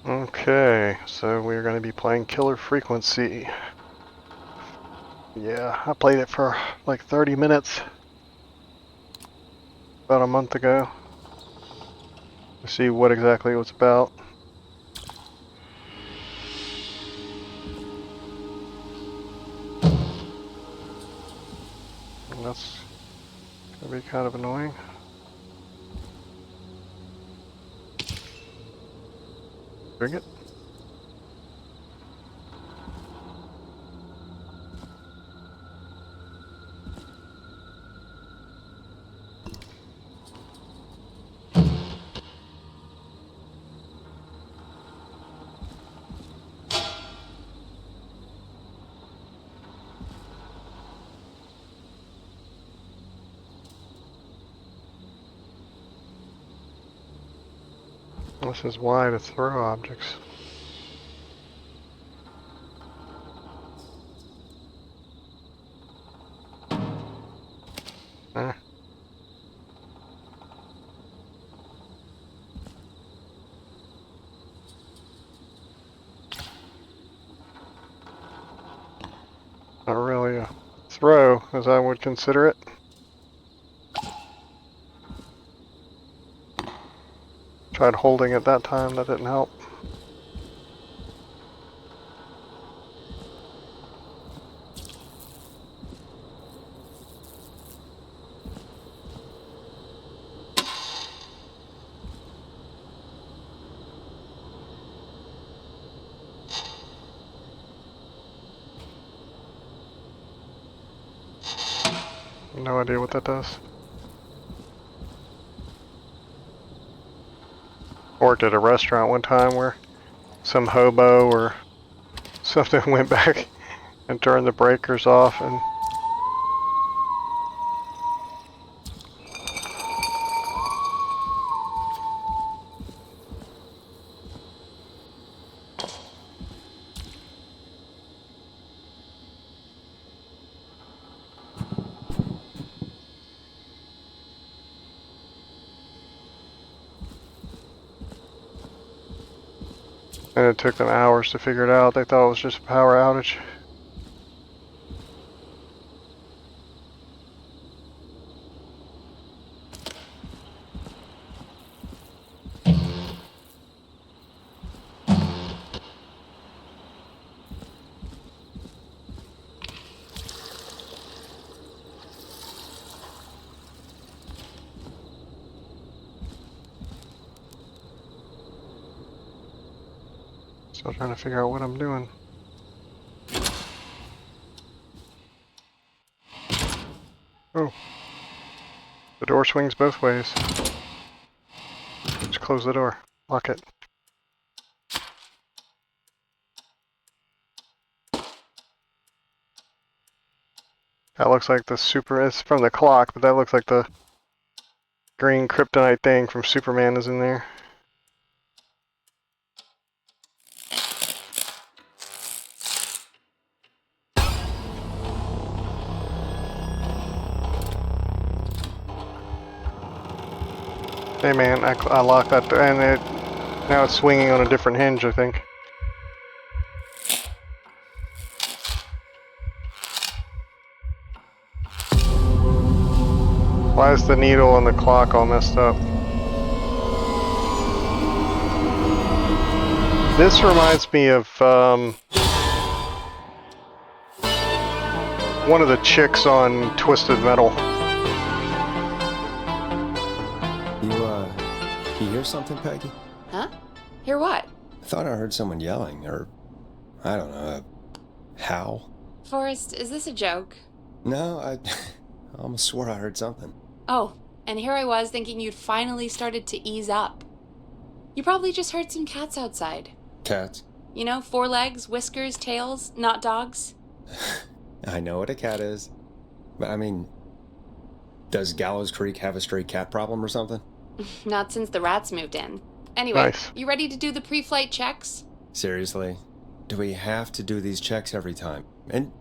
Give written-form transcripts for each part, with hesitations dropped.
Okay, so we're going to be playing Killer Frequency. Yeah, I played it for like 30 minutes about a month ago to see what exactly it was about. And that's going to be kind of annoying. Bring it. This is why to throw objects. Eh. Not really a throw, as I would consider it. Tried holding it that time, that didn't help. No idea what that does. Worked at a restaurant one time where some hobo or something went back and turned the breakers off, and it took them hours to figure it out. They thought it was just a power outage. Still trying to figure out what I'm doing. Oh. The door swings both ways. Just close the door. Lock it. That looks like the it's from the clock, but that looks like the green kryptonite thing from Superman is in there. Hey man, I locked that, and now it's swinging on a different hinge, I think. Why is the needle on the clock all messed up? This reminds me of one of the chicks on Twisted Metal. You hear something, Peggy? Huh? Hear what? I thought I heard someone yelling, or I don't know, a howl. Forrest, is this a joke? No, I almost swore I heard something. Oh, and here I was thinking you'd finally started to ease up. You probably just heard some cats outside. Cats? You know, 4 legs, whiskers, tails, not dogs. I know what a cat is. But I mean, does Gallows Creek have a stray cat problem or something? Not since the rats moved in. Anyway, Nice. You ready to do the pre-flight checks? Seriously? Do we have to do these checks every time? And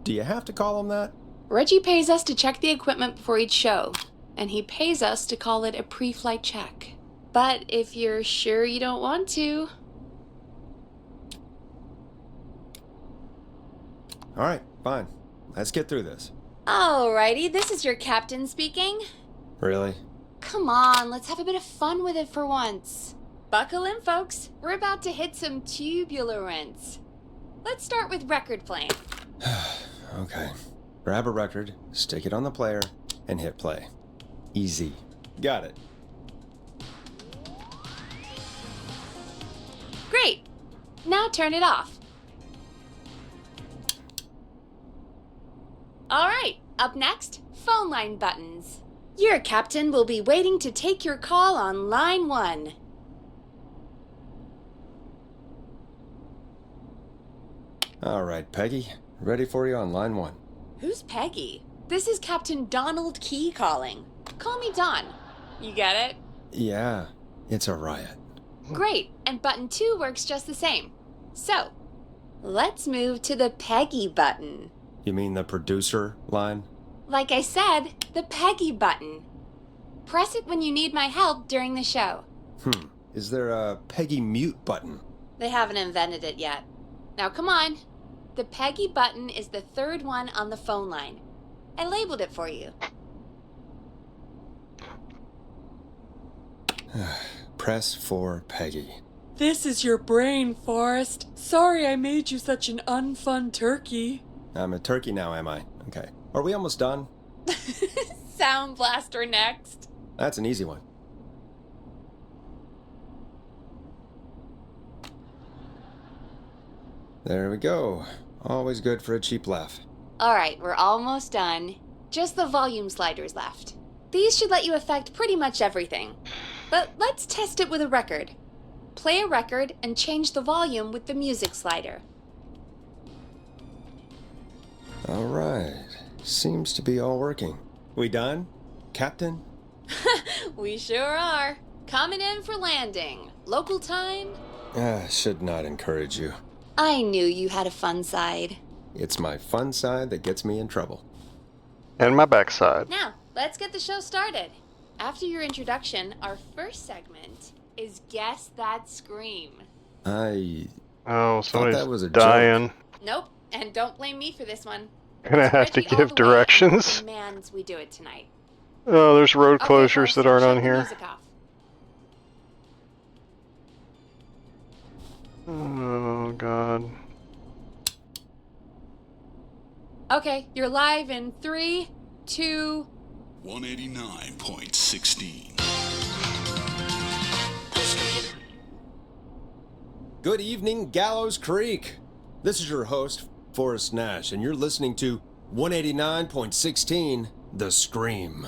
do you have to call them that? Reggie pays us to check the equipment before each show, and he pays us to call it a pre-flight check. But if you're sure you don't want to... All right, fine. Let's get through this. Alrighty, this is your captain speaking. Really? Come on, let's have a bit of fun with it for once. Buckle in, folks. We're about to hit some tubular rents. Let's start with record playing. Okay. Grab a record, stick it on the player, and hit play. Easy. Got it. Great. Now turn it off. Alright, up next, phone line buttons. Your captain will be waiting to take your call on line 1. All right, Peggy. Ready for you on line 1. Who's Peggy? This is Captain Donald Key calling. Call me Don. You get it? Yeah, it's a riot. Great, and button 2 works just the same. So, let's move to the Peggy button. You mean the producer line? Like I said, the Peggy button. Press it when you need my help during the show. Is there a Peggy mute button? They haven't invented it yet. Now come on. The Peggy button is the 3rd one on the phone line. I labeled it for you. Press for Peggy. This is your brain, Forrest. Sorry I made you such an unfun turkey. I'm a turkey now, am I? Okay. Are we almost done? Sound blaster next. That's an easy one. There we go. Always good for a cheap laugh. Alright, we're almost done. Just the volume sliders left. These should let you affect pretty much everything. But let's test it with a record. Play a record and change the volume with the music slider. All right. Seems to be all working. We done, Captain? We sure are. Coming in for landing. Local time? Should not encourage you. I knew you had a fun side. It's my fun side that gets me in trouble. And my backside. Now, let's get the show started. After your introduction, our first segment is Guess That Scream. I Oh, somebody's that was a dying. Nope, and don't blame me for this one. Gonna have to Reggie all give the way directions. demands we do it tonight. Oh, there's road Okay, closures Forrest, that aren't shut on the here. music off. Oh, God. Okay, you're live in 3, 2... 189.16. Good evening, Gallows Creek. This is your host, Forrest Nash, and you're listening to 189.16, The Scream.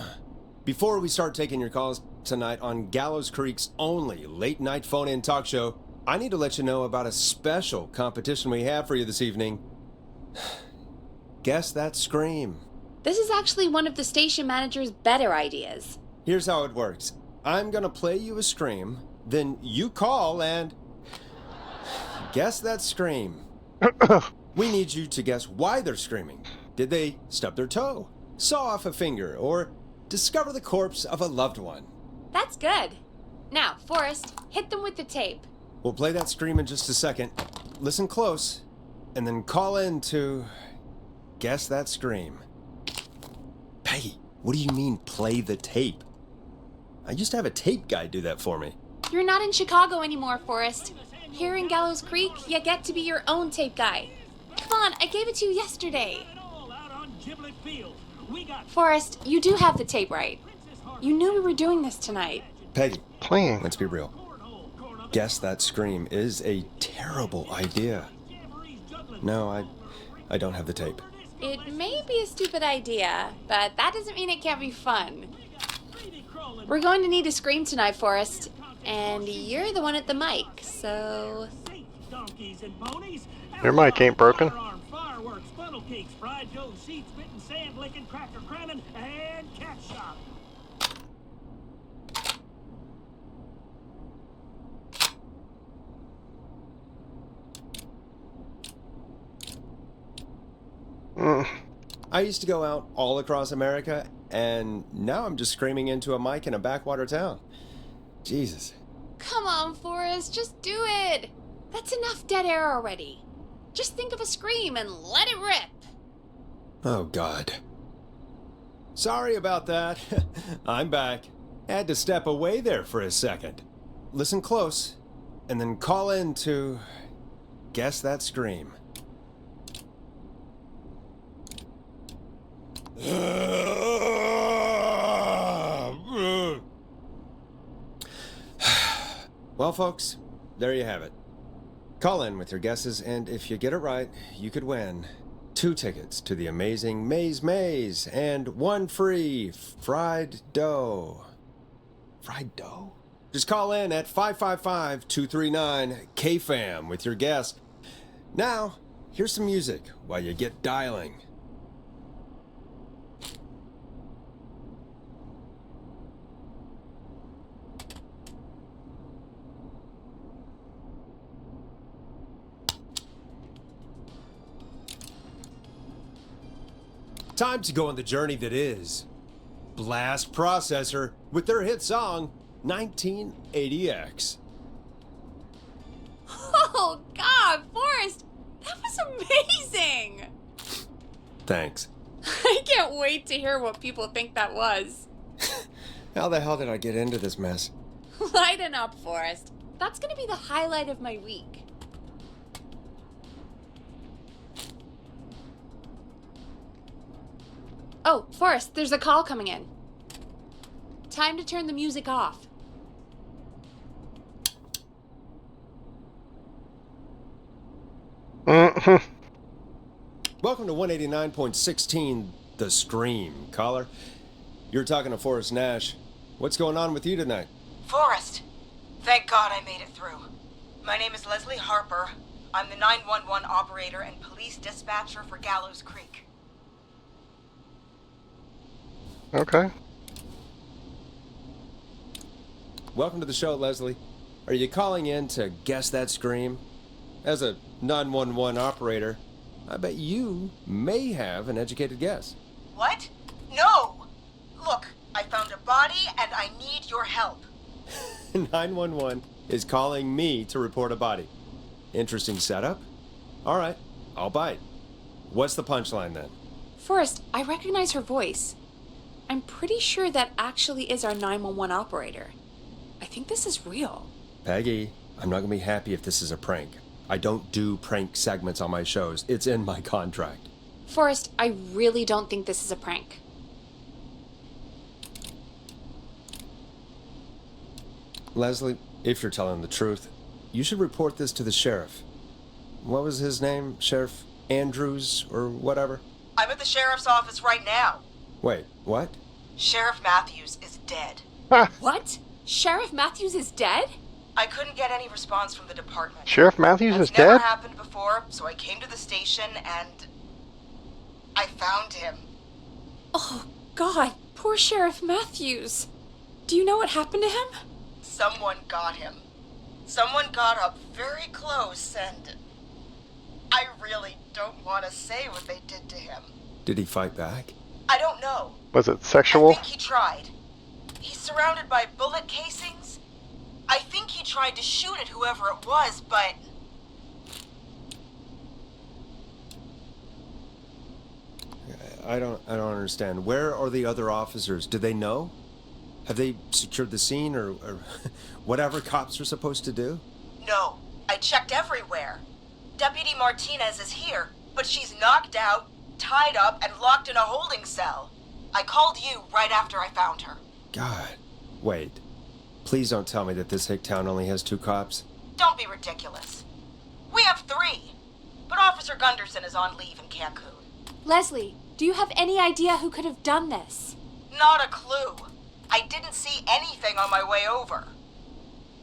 Before we start taking your calls tonight on Gallows Creek's only late-night phone-in talk show, I need to let you know about a special competition we have for you this evening. Guess That Scream. This is actually one of the station manager's better ideas. Here's how it works. I'm gonna play you a scream, then you call and guess that scream. We need you to guess why they're screaming. Did they stub their toe, saw off a finger, or discover the corpse of a loved one? That's good. Now, Forrest, hit them with the tape. We'll play that scream in just a second. Listen close, and then call in to guess that scream. Peggy, what do you mean play the tape? I used to have a tape guy do that for me. You're not in Chicago anymore, Forrest. Here in Gallows Creek, you get to be your own tape guy. Come on, I gave it to you yesterday. Forrest, you do have the tape right. You knew we were doing this tonight. Peggy, Playing. let's be real. Guess that scream is a terrible idea. No, I don't have the tape. It may be a stupid idea, but that doesn't mean it can't be fun. We're going to need a scream tonight, Forrest. And you're the one at the mic, so... Your mic ain't broken. Fireworks, funnel cakes, fried dough, seed spitting, sand licking, cracker cramming, and cat shop. I used to go out all across America, and now I'm just screaming into a mic in a backwater town. Jesus. Come on, Forrest, just do it. That's enough dead air already. Just think of a scream and let it rip. Oh, God. Sorry about that. I'm back. Had to step away there for a second. Listen close, and then call in to guess that scream. Well, folks, there you have it. Call in with your guesses, and if you get it right, you could win 2 tickets to the amazing Maze and 1 free fried dough. Fried dough? Just call in at 555-239-KFAM with your guess. Now, here's some music while you get dialing. Time to go on the journey that is Blast Processor with their hit song 1980X. Oh, God, Forrest, that was amazing. Thanks. I can't wait to hear what people think that was. How the hell did I get into this mess? Lighten up, Forrest. That's gonna be the highlight of my week. Oh, Forrest, there's a call coming in. Time to turn the music off. Welcome to 189.16, The Scream. Caller, you're talking to Forrest Nash. What's going on with you tonight? Forrest! Thank God I made it through. My name is Leslie Harper. I'm the 911 operator and police dispatcher for Gallows Creek. Okay. Welcome to the show, Leslie. Are you calling in to guess that scream? As a 911 operator, I bet you may have an educated guess. What? No! Look, I found a body and I need your help. 911 is calling me to report a body. Interesting setup. All right, I'll bite. What's the punchline then? Forrest, I recognize her voice. I'm pretty sure that actually is our 911 operator. I think this is real. Peggy, I'm not gonna be happy if this is a prank. I don't do prank segments on my shows. It's in my contract. Forrest, I really don't think this is a prank. Leslie, if you're telling the truth, you should report this to the sheriff. What was his name? Sheriff Andrews or whatever? I'm at the sheriff's office right now. Wait, what? Sheriff Matthews is dead. What? Sheriff Matthews is dead? I couldn't get any response from the department. Sheriff Matthews is That's never dead? happened before, so I came to the station and I found him. Oh, God, poor Sheriff Matthews. Do you know what happened to him? Someone got him. Someone got up very close and I really don't want to say what they did to him. Did he fight back? I don't know. Was it I sexual? think he tried. He's surrounded by bullet casings. I think he tried to shoot at whoever it was, but I don't understand. Where are the other officers? Do they know? Have they secured the scene or whatever cops are supposed to do? no. I checked everywhere. Deputy Martinez is here, but she's knocked out, tied up, and locked in a holding cell. I called you right after I found her. God. Wait. Please don't tell me that this hick town only has 2 cops. Don't be ridiculous. We have 3, but Officer Gunderson is on leave in Cancun. Leslie, do you have any idea who could have done this? Not a clue. I didn't see anything on my way over.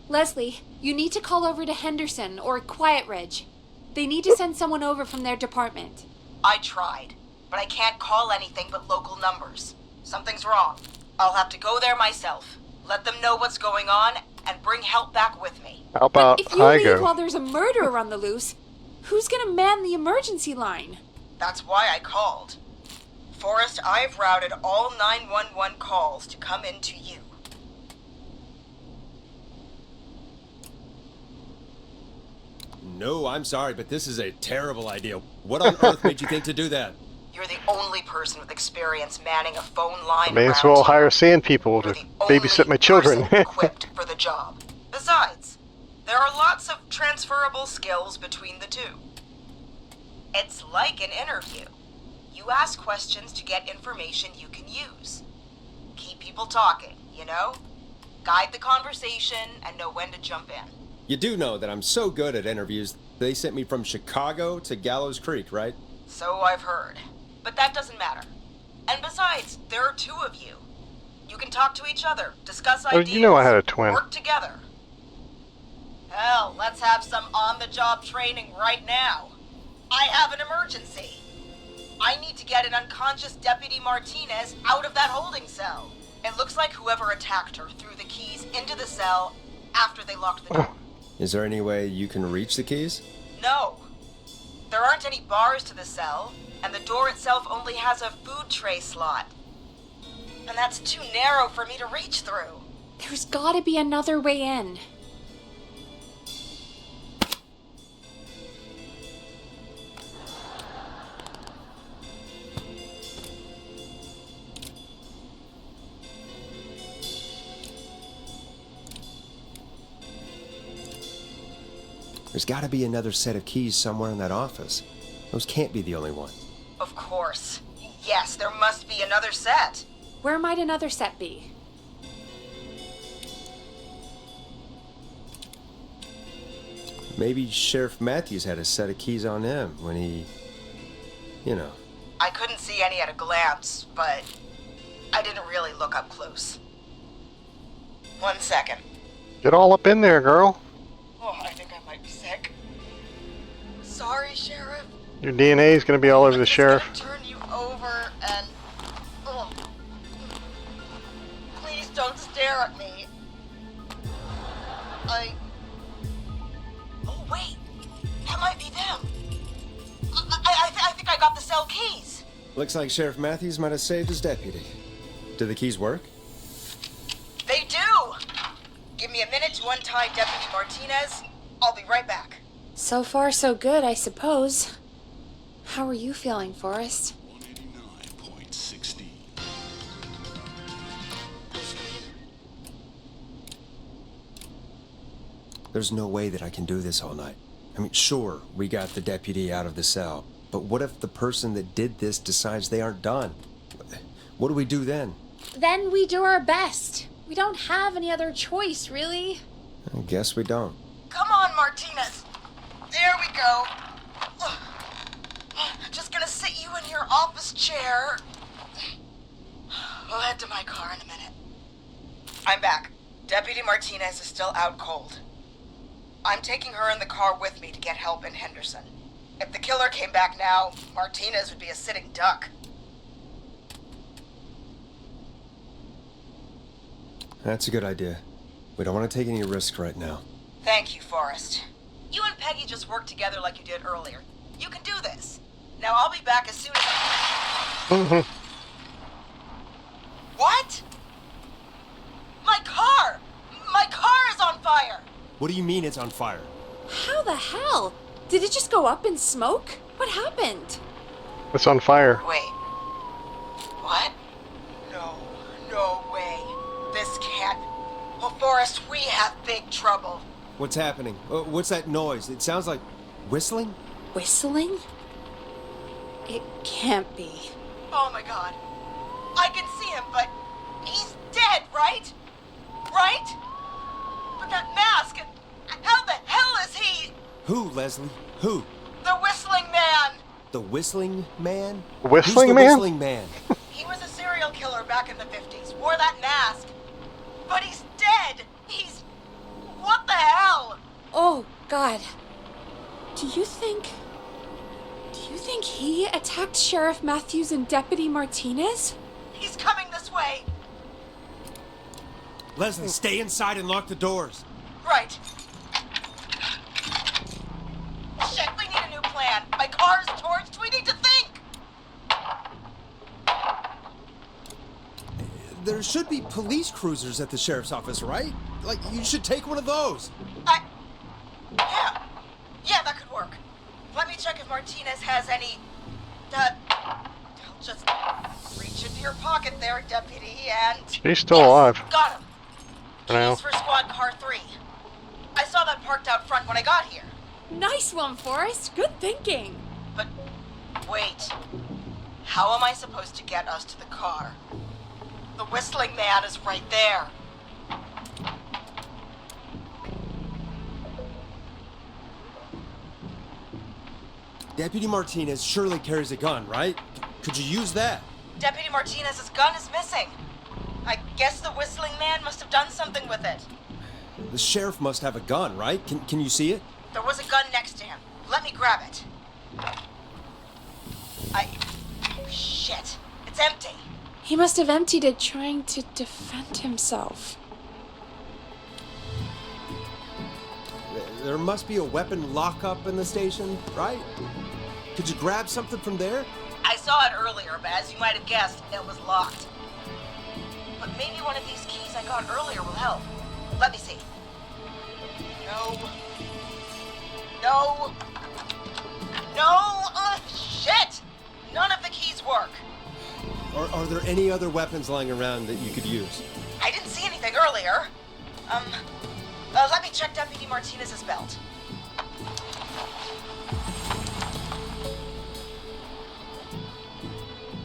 Leslie, you need to call over to Henderson or Quiet Ridge. They need to send someone over from their department. I tried, but I can't call anything but local numbers. Something's wrong. I'll have to go there myself, let them know what's going on, and bring help back with me. How about If you I leave go? while there's a murderer on the loose, who's gonna man the emergency line? That's why I called. Forrest, I've routed all 911 calls to come in to you. No, I'm sorry, but this is a terrible idea. What on earth made you think to do that? You're the only person with experience manning a phone line May as around well here. hire sand people You're to the only babysit my children. person equipped for the job. Besides, there are lots of transferable skills between the two. It's like an interview. You ask questions to get information you can use. Keep people talking, you know? Guide the conversation and know when to jump in. You do know that I'm so good at interviews, they sent me from Chicago to Gallows Creek, right? So I've heard. But that doesn't matter. And besides, there are two of you. You can talk to each other, discuss Oh, ideas, you know I had a twin. work together. Hell, let's have some on-the-job training right now. I have an emergency. I need to get an unconscious Deputy Martinez out of that holding cell. It looks like whoever attacked her threw the keys into the cell after they locked the door. Is there any way you can reach the keys? No. There aren't any bars to the cell, and the door itself only has a food tray slot. And that's too narrow for me to reach through. There's gotta be another way in. There's gotta be another set of keys somewhere in that office. Those can't be the only one. Of course. Yes, there must be another set. Where might another set be? Maybe Sheriff Matthews had a set of keys on him when he... you know. I couldn't see any at a glance, but I didn't really look up close. 1 second. Get all up in there, girl. Oh, I think I might be sick. Sorry, Sheriff. Your DNA is going to be all over the I'm just sheriff. gonna turn you over and... Oh. Please don't stare at me. Oh, wait. That might be them. I think I got the cell keys. Looks like Sheriff Matthews might have saved his deputy. Do the keys work? They do! Give me a minute to untie Deputy Martinez. I'll be right back. So far, so good, I suppose. How are you feeling, Forrest? 189.16. There's no way that I can do this all night. I mean, sure, we got the deputy out of the cell, but what if the person that did this decides they aren't done? What do we do then? Then we do our best. We don't have any other choice, really. I guess we don't. Come on, Martinez. There we go. Just gonna sit you in your office chair. We'll head to my car in a minute. I'm back. Deputy Martinez is still out cold. I'm taking her in the car with me to get help in Henderson. If the killer came back now, Martinez would be a sitting duck. That's a good idea. We don't want to take any risks right now. Thank you, Forrest. You and Peggy just worked together like you did earlier. You can do this. Now I'll be back as soon as I... What? My car! My car is on fire! What do you mean it's on fire? How the hell? Did it just go up in smoke? What happened? It's on fire. Wait. What? No. No way. This can't... Well, Forrest, we have big trouble. What's happening? What's that noise? It sounds like whistling? Whistling? It can't be. Oh my god. I can see him, but he's dead, right? Right? But that mask, how the hell is he? Who, Leslie? Who? The whistling man. The whistling man? Whistling Who's the man? whistling man? He was a serial killer back in the 50s, wore that mask. But he's dead. He's... What the hell? Oh, God. Do you think he attacked Sheriff Matthews and Deputy Martinez? He's coming this way. Leslie, stay inside and lock the doors. Right. Shit, we need a new plan. My car's torched. We need to think. There should be police cruisers at the sheriff's office, right? Like, you should take one of those. Yeah. Yeah, that could work. Let me check if Martinez has any... I'll just reach into your pocket there, Deputy, and... She's still Yes, alive. got him. For now. Keys for squad car 3. I saw that parked out front when I got here. Nice one, Forrest. Good thinking. But wait. How am I supposed to get us to the car? The whistling man is right there. Deputy Martinez surely carries a gun, right? Could you use that? Deputy Martinez's gun is missing. I guess the whistling man must have done something with it. The sheriff must have a gun, right? Can you see it? There was a gun next to him. Let me grab it. Oh, shit. It's empty. He must have emptied it trying to defend himself. There must be a weapon lockup in the station, right? Could you grab something from there? I saw it earlier, but as you might have guessed, it was locked. But maybe one of these keys I got earlier will help. Let me see. No. No. No! Shit! None of the keys work. Are there any other weapons lying around that you could use? I didn't see anything earlier. Let me check Deputy Martinez's belt.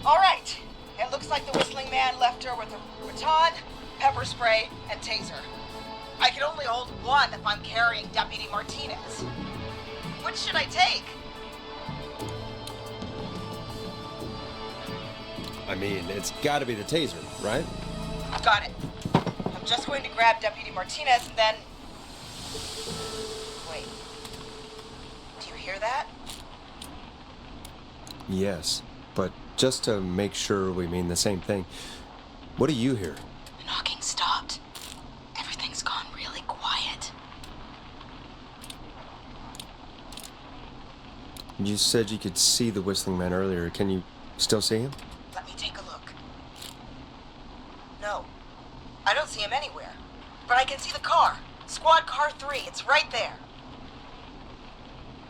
All right. It looks like the whistling man left her with a baton, pepper spray, and taser. I can only hold one if I'm carrying Deputy Martinez. Which should I take? I mean, it's gotta be the taser, right? Got it. I'm just going to grab Deputy Martinez and then... Wait. Do you hear that? Yes, but just to make sure we mean the same thing, what do you hear? The knocking stopped. Everything's gone really quiet. You said you could see the whistling man earlier. Can you still see him? Let me take a look. No. I don't see him anywhere. But I can see the car. Squad car 3. It's right there.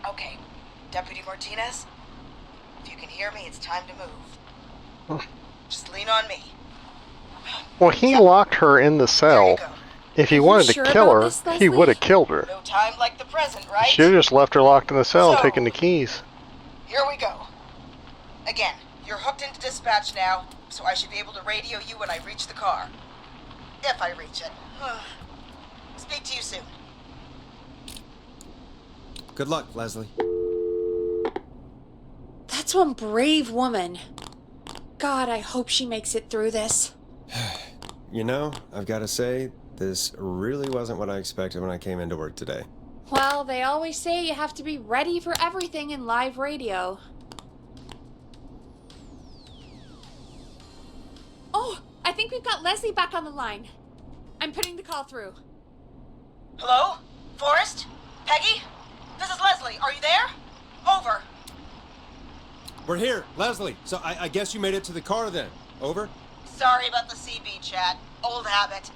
Okay. Deputy Martinez? If you can hear me, it's time to move. Just lean on me. Well, he Yep. locked her in the There you cell. go. If he Are you wanted sure to kill about her, this, he Leslie? would have killed her. No time like the present, right? Should have just left her locked in the cell and So- taken the keys. Here we go. Again, you're hooked into dispatch now, so I should be able to radio you when I reach the car. If I reach it. Speak to you soon. Good luck, Leslie. That's one brave woman. God, I hope she makes it through this. You know, I've got to say, this really wasn't what I expected when I came into work today. Well, they always say you have to be ready for everything in live radio. Oh, I think we've got Leslie back on the line. I'm putting the call through. Hello? Forrest? Peggy? This is Leslie. Are you there? Over. We're here, Leslie. So I guess you made it to the car then. Over? Sorry about the CB chat. Old habit.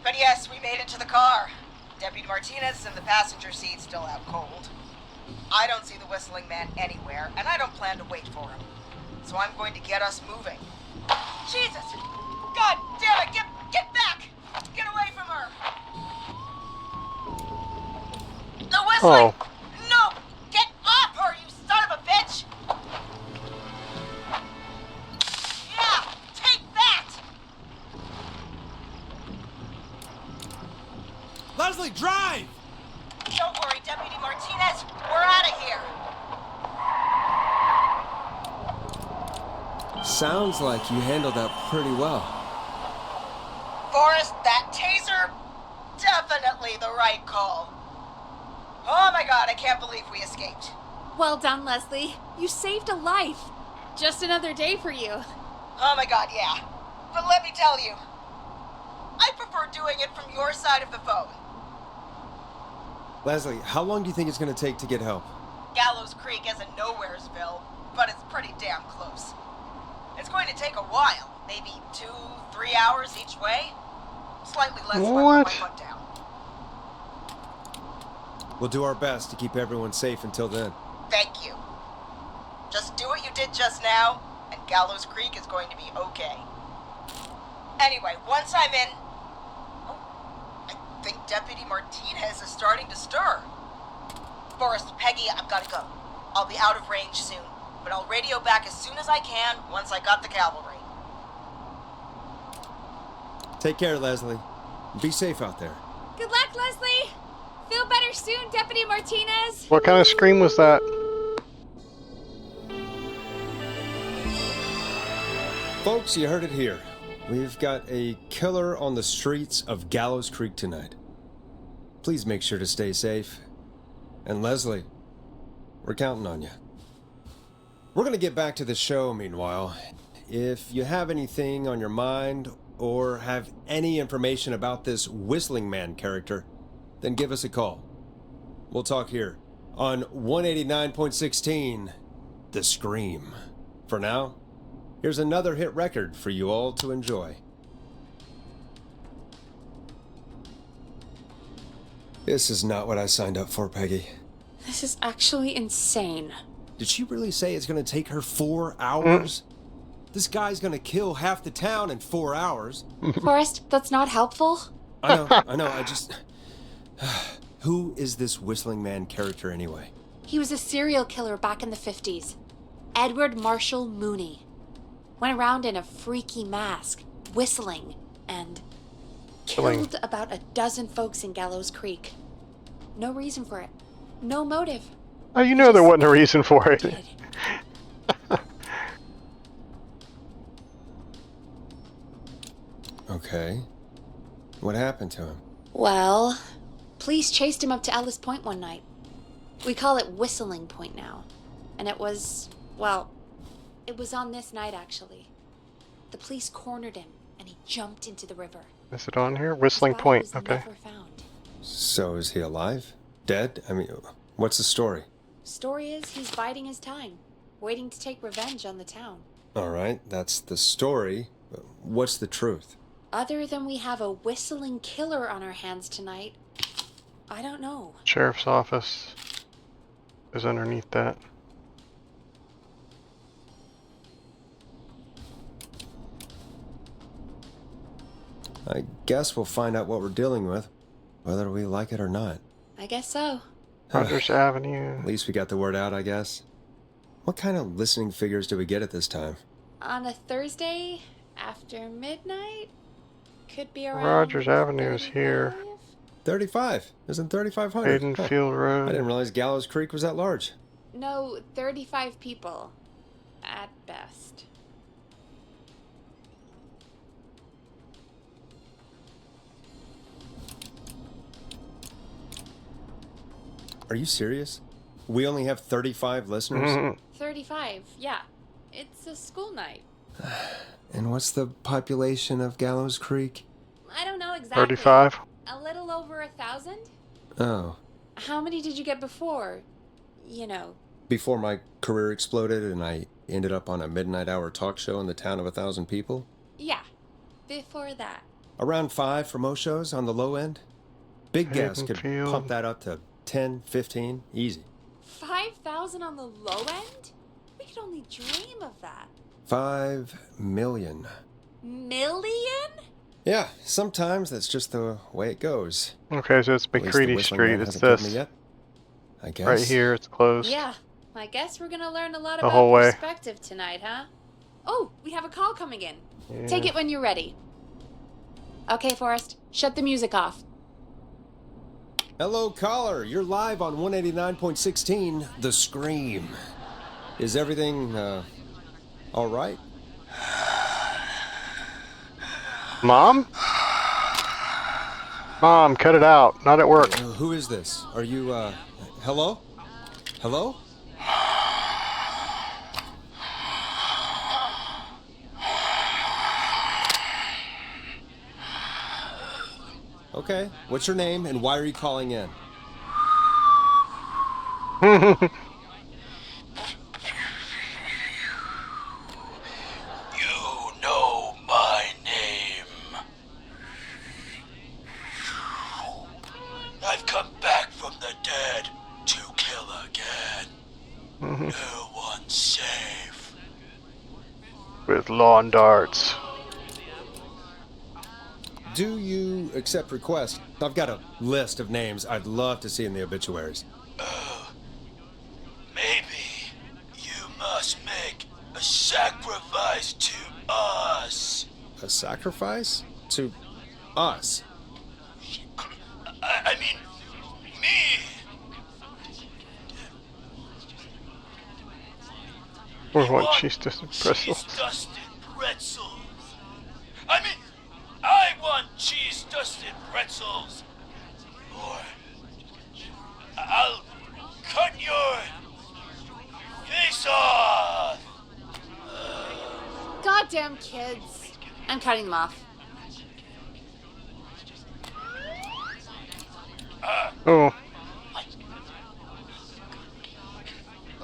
But yes, we made it to the car. Deputy Martinez is in the passenger seat, still out cold. I don't see the whistling man anywhere, and I don't plan to wait for him. So I'm going to get us moving. Jesus! God damn it! Get back! Get away from her! The whistling! Oh. No! Get off her, you son of a bitch! Yeah! Take that! Leslie, drive! Don't worry, Deputy Martinez. We're out of here. Sounds like you handled that pretty well. Forrest, that taser, definitely the right call. Oh my god, I can't believe we escaped. Well done, Leslie. You saved a life. Just another day for you. Oh my god, yeah. But let me tell you, I prefer doing it from your side of the phone. Leslie, how long do you think it's going to take to get help? Gallows Creek isn't Nowheresville, but it's pretty damn close. It's going to take a while, maybe 2-3 hours each way. Slightly less if I put my What? foot down. We'll do our best to keep everyone safe until then. Thank you. Just do what you did just now, and Gallows Creek is going to be okay. Anyway, once I'm in... Oh, I think Deputy Martinez is starting to stir. Forrest, Peggy, I've got to go. I'll be out of range soon, but I'll radio back as soon as I can once I got the cavalry. Take care, Leslie. Be safe out there. Good luck, Leslie! Feel better soon, Deputy Martinez! What kind of scream was that? Folks, you heard it here. We've got a killer on the streets of Gallows Creek tonight. Please make sure to stay safe. And Leslie, we're counting on you. We're gonna get back to the show meanwhile. If you have anything on your mind or have any information about this Whistling Man character, then give us a call. We'll talk here on 189.16, The Scream. For now, here's another hit record for you all to enjoy. This is not what I signed up for, Peggy. This is actually insane. Did she really say it's gonna take her 4 hours? This guy's gonna kill half the town in 4 hours. Forrest, that's not helpful. I know, I just... Who is this Whistling Man character anyway? He was a serial killer back in the 50s. Edward Marshall Mooney. Went around in a freaky mask, whistling, and killed about a dozen folks in Gallows Creek. No reason for it. No motive. Oh, you know there wasn't a reason for it. Did. Okay. What happened to him? Well, police chased him up to Ellis Point one night. We call it Whistling Point now. And it was, well, it was on this night actually. The police cornered him and he jumped into the river. Is it on here? Whistling His body Point, was okay. never found. So is he alive? Dead? I mean, what's the story? Story is he's biding his time, waiting to take revenge on the town. Alright, that's the story. What's the truth? Other than we have a whistling killer on our hands tonight, I don't know. Sheriff's office is underneath that. I guess we'll find out what we're dealing with, whether we like it or not. I guess so. Rogers Avenue. At least we got the word out, I guess. What kind of listening figures do we get at this time? On a Thursday after midnight? Could be around Rogers Avenue is here. 35. Isn't 3,500? Haydenfield I Road. didn't realize Gallows Creek was that large. No, 35 people. At best. Are you serious? We only have 35 listeners? 35, yeah. It's a school night. And what's the population of Gallows Creek? I don't know exactly. 35. A little over 1,000? Oh. How many did you get before? You know. Before my career exploded and I ended up on a midnight hour talk show in the town of 1,000 people? Yeah. Before that. Around 5 for most shows on the low end? Big guess could Haydenfield. pump that up to 10, 15, easy. 5,000 on the low end? We could only dream of that. 5 million. Million? Yeah, sometimes that's just the way it goes. Okay, so it's At least the McCready Whistling Street. Man It's hasn't killed me this. yet, I guess. Right here, it's closed. Yeah. I guess we're gonna learn a lot The about whole way. perspective tonight, huh? Oh, we have a call coming in. Yeah. Take it when you're ready. Okay, Forrest. Shut the music off. Hello, caller. You're live on 189.16, The Scream. Is everything, all right? Mom? Mom, cut it out. Not at work. Who is this? Are you, hello? Hello? Okay, what's your name and why are you calling in? You know my name. I've come back from the dead. with lawn darts. Do you accept requests? I've got a list of names I'd love to see in the obituaries. Maybe you must make a sacrifice to us. A sacrifice? To us? I mean, me. We want cheese dusted pretzels. Cheese-dusted pretzels. I mean, I want cheese-dusted pretzels. Or I'll cut your face off. Goddamn kids. I'm cutting them off. Oh.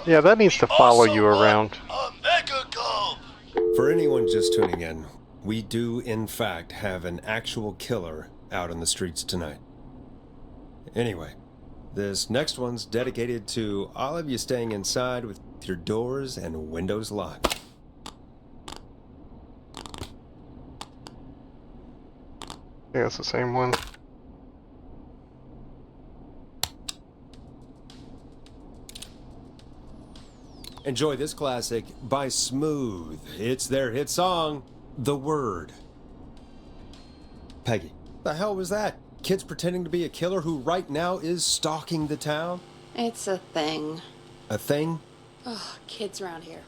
Yeah, that needs to follow you around. A mega gulp. For anyone just tuning in, we do in fact have an actual killer out on the streets tonight. Anyway, this next one's dedicated to all of you staying inside with your doors and windows locked. Yeah, it's the same one. Enjoy this classic by Smooth. It's their hit song, The Word. Peggy, the hell was that? Kids pretending to be a killer who right now is stalking the town? It's a thing. A thing? Oh, kids around here.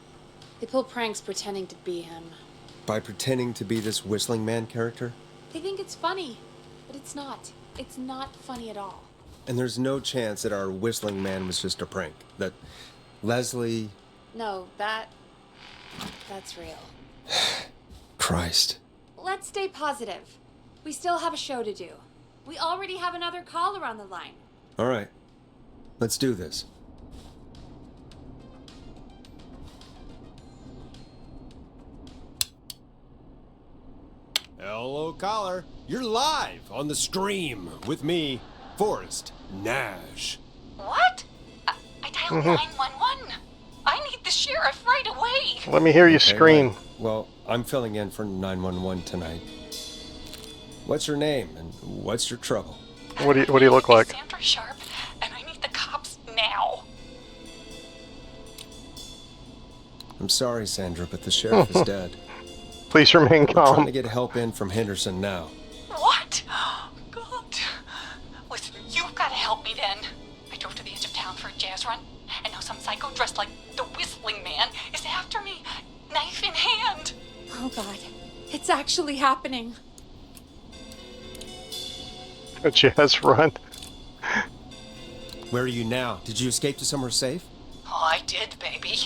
They pull pranks pretending to be him. By pretending to be this whistling man character? They think it's funny, but it's not. It's not funny at all. And there's no chance that our whistling man was just a prank. That Leslie... No, that's real. Christ. Let's stay positive. We still have a show to do. We already have another caller on the line. All right. Let's do this. Hello, caller. You're live on the stream with me, Forrest Nash. What? I dialed 911. I need the sheriff right away. Let me hear you Okay, scream. right. Well, I'm filling in for 911 tonight. What's your name and what's your trouble? What do you look like? Sandra Sharp, and I need the cops now. I'm sorry, Sandra, but the sheriff is dead. Please remain We're trying to calm. get help in from Henderson now. What? God. Listen, you've got to help me then. I drove to the edge of town for a jazz run, and now some psycho dressed like the Whistling Man is after me, knife in hand. Oh, God. It's actually happening. A jazz run. Where are you now? Did you escape to somewhere safe? Oh, I did, baby.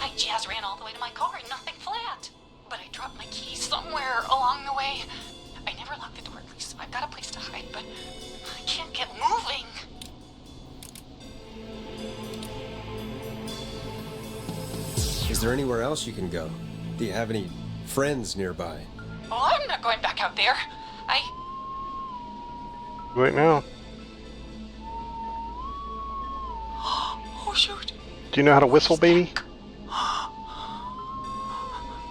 I jazz ran all the way to my car and nothing flat. But I dropped my keys somewhere along the way. I never locked the door, at least I've got a place to hide, but I can't get moving. Is there anywhere else you can go? Do you have any friends nearby? Oh, I'm not going back out there. Wait now. Oh, shoot. Do you know how to whistle, baby?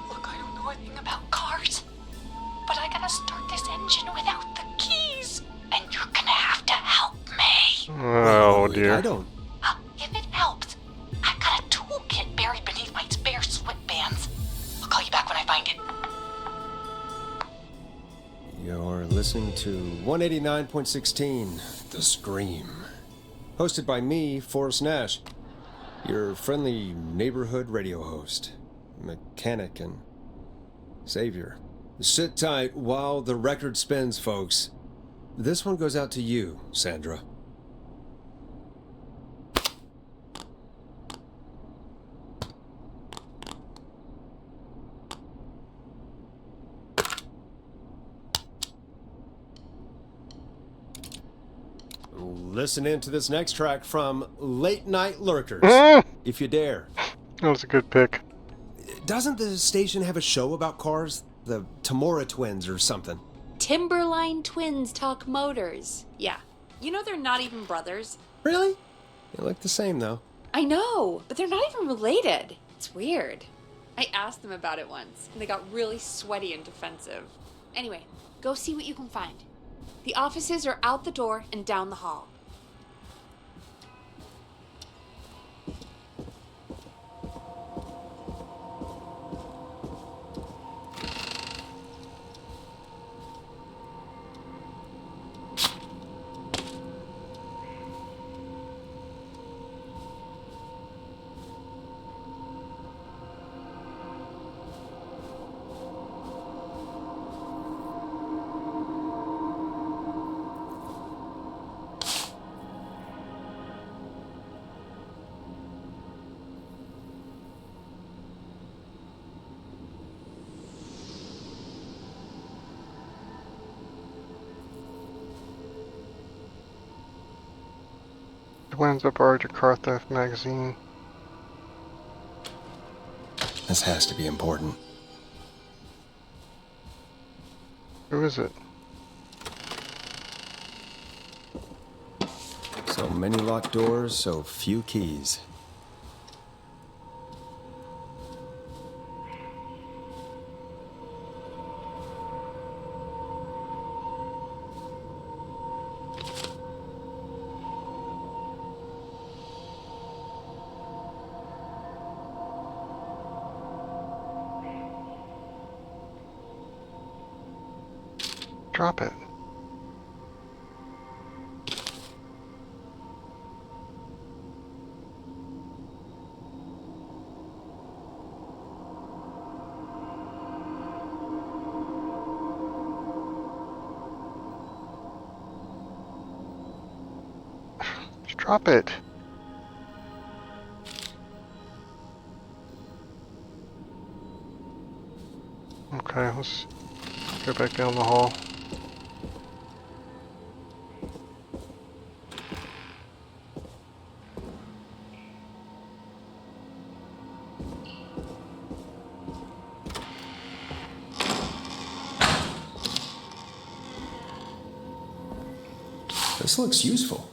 Look, I don't know anything about cars, but I gotta start this engine without the keys, and you're gonna have to help me. Oh Wait, dear. I don't. If it helps, I've got a toolkit buried beneath my spare sweatbands. I'll call you back when I find it. You're listening to 189.16, The Scream. Hosted by me, Forrest Nash, your friendly neighborhood radio host, mechanic, and savior. Sit tight while the record spins, folks. This one goes out to you, Sandra. Listen in to this next track from Late Night Lurkers, if you dare. That was a good pick. Doesn't the station have a show about cars? The Tamora twins or something? Timberline twins talk motors. Yeah. You know they're not even brothers. Really? They look the same, though. I know, but they're not even related. It's weird. I asked them about it once, and they got really sweaty and defensive. Anyway, go see what you can find. The offices are out the door and down the hall. Wins up our car theft magazine. This has to be important. Who is it? So many locked doors, so few keys. Drop it. Just drop it. Okay, let's go back down the hall. This looks useful.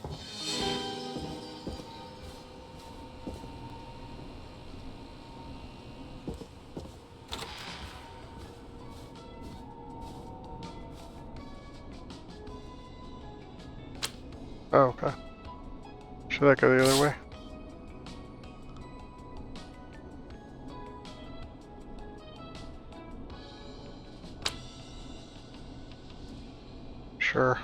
Oh, okay. Should I go the other way? Sure.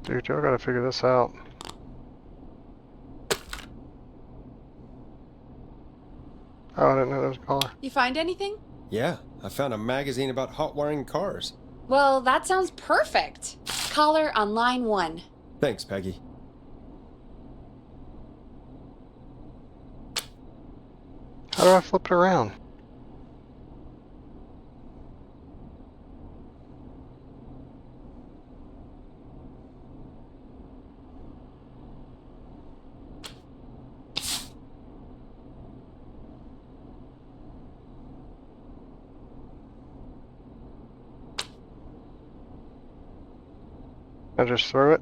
Dude, y'all gotta figure this out. Oh, I didn't know there was a caller. You find anything? Yeah, I found a magazine about hot wiring cars. Well, that sounds perfect. Caller on line 1. Thanks, Peggy. How do I flip it around? I just throw it.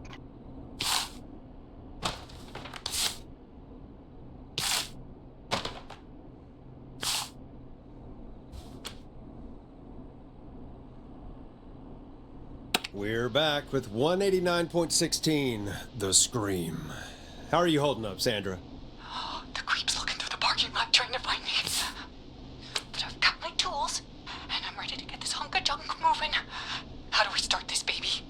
We're back with 189.16, The Scream. How are you holding up, Sandra? The creep's looking through the parking lot trying to find me. But I've got my tools, and I'm ready to get this hunk of junk moving. How do we start this baby?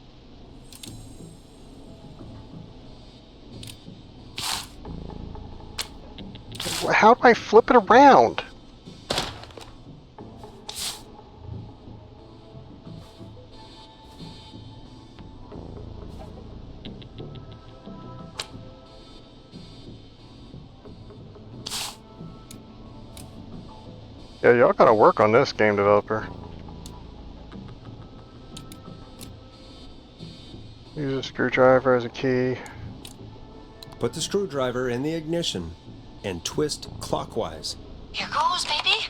How do I flip it around? Yeah, y'all gotta work on this, game developer. Use a screwdriver as a key. Put the screwdriver in the ignition and twist clockwise. Here goes, baby.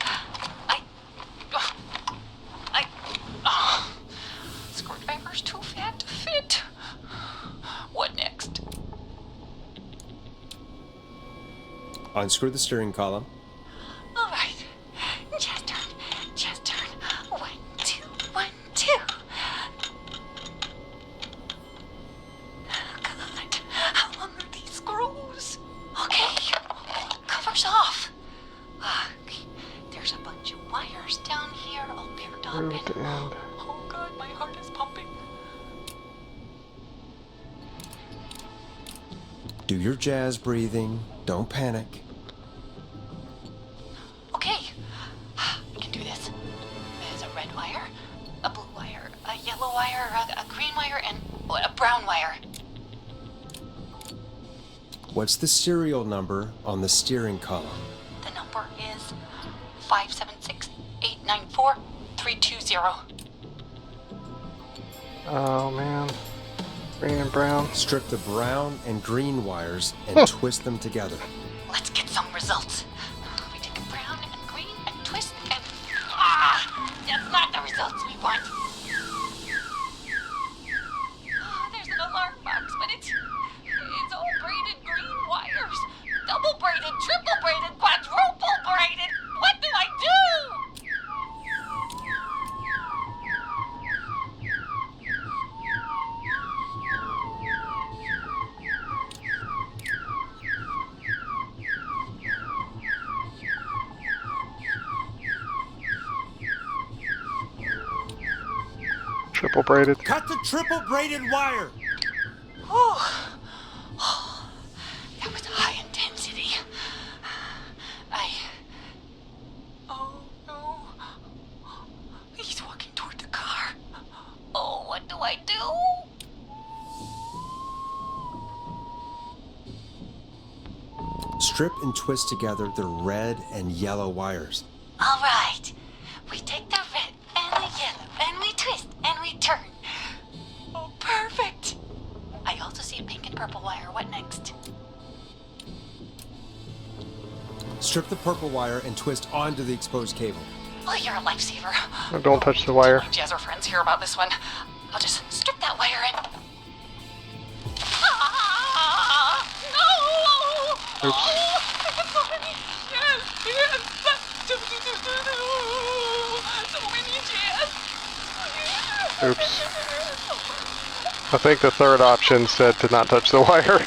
Unscrew the steering column. All right. Chest turn. Chest turn. 1, 2, 1, 2. Oh, God. How long are these screws? Okay. Cover's off. Okay. There's a bunch of wires down here all paired up. Root and Oh, God. My heart is pumping. Do your jazz breathing. Don't panic. Okay, I can do this. There's a red wire, a blue wire, a yellow wire, a green wire, and a brown wire. What's the serial number on the steering column? The number is 576-894-320. oh man, green and brown. Strip the brown and green wires and twist them together. Let's get some results. We take a brown and green and twist and... That's not the results we want. There's an alarm box, but it's all braided green wires. Double braided, triple braided, quadruple braided. What do I do? Triple braided. Cut the triple braided wire! Oh, that was high intensity. Oh no. He's walking toward the car. Oh, what do I do? Strip and twist together the red and yellow wires. All right. We take the red and the yellow and we twist and we turn. Oh, perfect. I also see a pink and purple wire. What next? Strip the purple wire and twist onto the exposed cable. Oh, you're a lifesaver. Oh, don't touch the wire. My jazzer friends hear about this one. I'll just strip that wire in. Ah, no! Oops. Oh, yes, yes. So many jazz. Oops. I think the third option said to not touch the wire.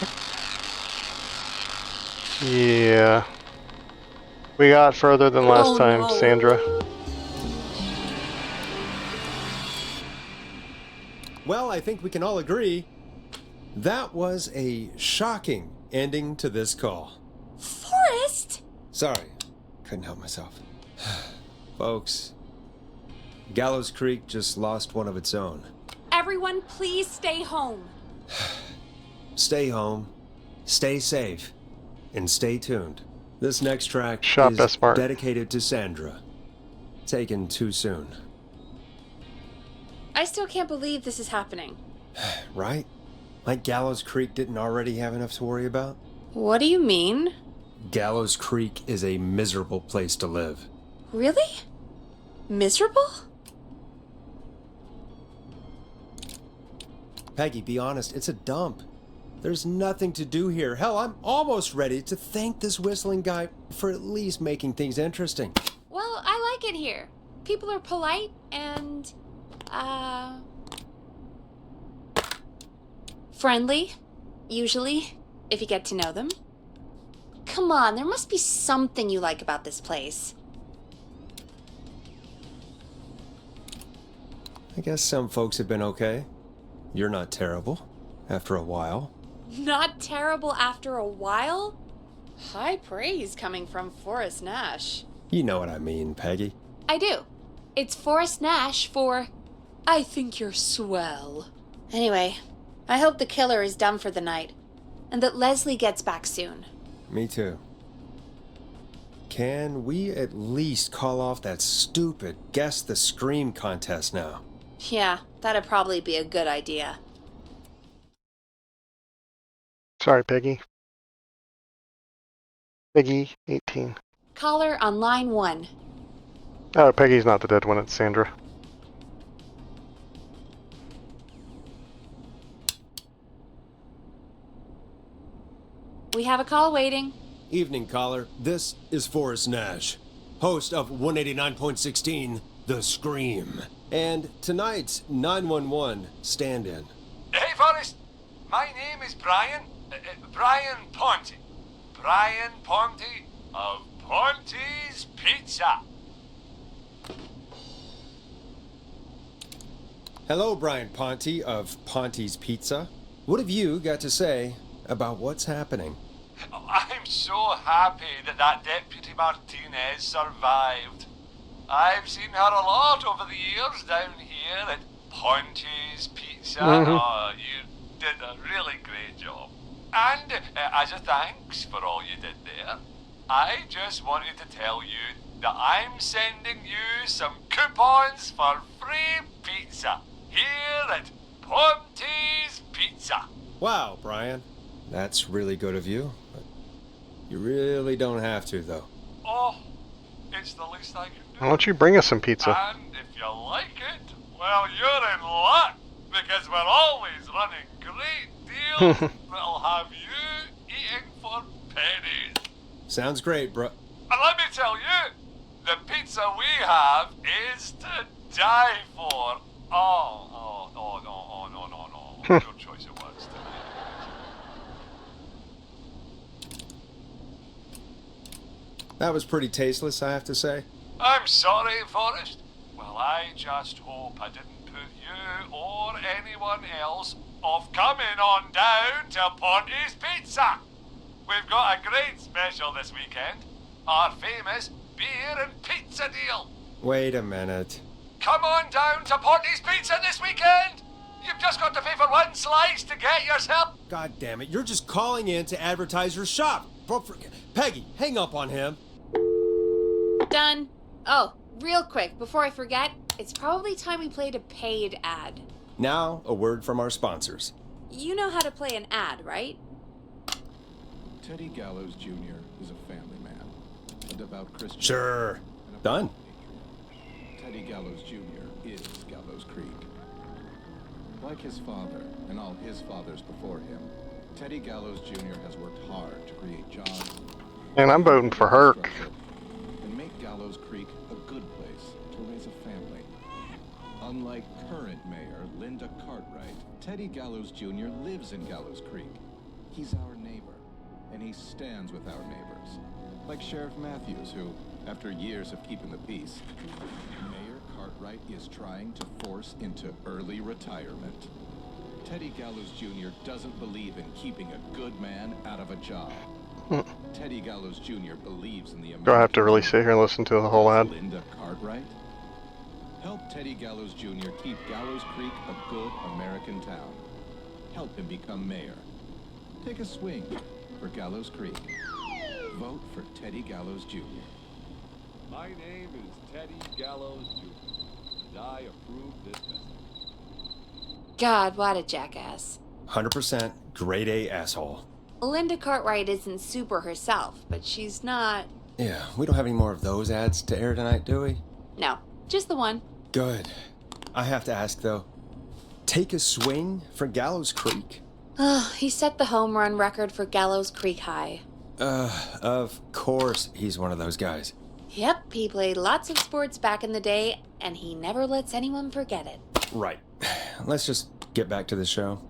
Yeah. We got further than last time, no. Sandra. Well, I think we can all agree that was a shocking ending to this call. Forrest! Sorry, couldn't help myself. Folks, Gallows Creek just lost one of its own. Everyone, please stay home. Stay home, stay safe, and stay tuned. This next track Shop is S-Mart. dedicated to Sandra. Taken too soon, I still can't believe this is happening. right? Like Gallows Creek didn't already have enough to worry about? What do you mean? Gallows Creek is a miserable place to live. Really? Miserable? Peggy, be honest, it's a dump. There's nothing to do here. Hell, I'm almost ready to thank this whistling guy for at least making things interesting. Well, I like it here. People are polite and, friendly, usually, if you get to know them. Come on, there must be something you like about this place. I guess some folks have been okay. You're not terrible, after a while. Not terrible after a while? High praise coming from Forrest Nash. You know what I mean, Peggy. I do. It's Forrest Nash for I think you're swell. Anyway, I hope the killer is done for the night, and that Leslie gets back soon. Me too. Can we at least call off that stupid Guess the Scream contest now? Yeah, that'd probably be a good idea. Sorry, Peggy. Peggy, 18. Caller on line 1. Oh, Peggy's not the dead one, it's Sandra. We have a call waiting. Evening, caller. This is Forrest Nash, host of 189.16, The Scream. And tonight's 911 stand-in. Hey, Forrest. My name is Brian. Brian Ponte. Brian Ponte of Ponte's Pizza. Hello, Brian Ponte of Ponte's Pizza. What have you got to say about what's happening? I'm so happy that Deputy Martinez survived. I've seen her a lot over the years down here at Ponte's Pizza. Oh, you did a really great job. And as a thanks for all you did there, I just wanted to tell you that I'm sending you some coupons for free pizza here at Ponte's Pizza. Wow, Brian. That's really good of you. But you really don't have to, though. Oh, it's the least I can do. Why don't you bring us some pizza? And if you like it, well, you're in luck, because we're always running great deals that'll have you eating for pennies. Sounds great, bro. And let me tell you, the pizza we have is to die for. No. Good choice of words tonight. That was pretty tasteless, I have to say. I'm sorry, Forrest. Well, I just hope I didn't put you or anyone else off coming on down to Ponte's Pizza. We've got a great special this weekend. Our famous beer and pizza deal. Wait a minute. Come on down to Ponte's Pizza this weekend. You've just got to pay for one slice to get yourself. God damn it, you're just calling in to advertise your shop. Peggy, hang up on him. Done. Oh, real quick, before I forget, it's probably time we played a paid ad. Now, a word from our sponsors. You know how to play an ad, right? Teddy Gallows Jr. is a family man, a devout Christian. Sure. and a Done. patriot. Teddy Gallows Jr. is Gallows Creek. Like his father and all his fathers before him, Teddy Gallows Jr. has worked hard to create jobs. And I'm voting for Herc. And make Gallows Creek a good place to raise a family. Unlike current mayor Linda Cartwright, Teddy Gallows Jr. lives in Gallows Creek. He's our neighbor, and he stands with our neighbors. Like Sheriff Matthews, who, after years of keeping the peace, Mayor Cartwright is trying to force into early retirement. Teddy Gallows Jr. doesn't believe in keeping a good man out of a job. Teddy Gallows Jr. believes in the American Do I have to really sit here and listen to the whole ad? Linda Cartwright? Help Teddy Gallows Jr. keep Gallows Creek a good American town. Help him become mayor. Take a swing for Gallows Creek. Vote for Teddy Gallows Jr. My name is Teddy Gallows Jr., and I approve this message. God, what a jackass. 100% grade A asshole. Linda Cartwright isn't super herself, but she's not... Yeah, we don't have any more of those ads to air tonight, do we? No, just the one. Good. I have to ask, though. Take a swing for Gallows Creek? He set the home run record for Gallows Creek High. Of course he's one of those guys. Yep, he played lots of sports back in the day, and he never lets anyone forget it. Right. Let's just get back to the show.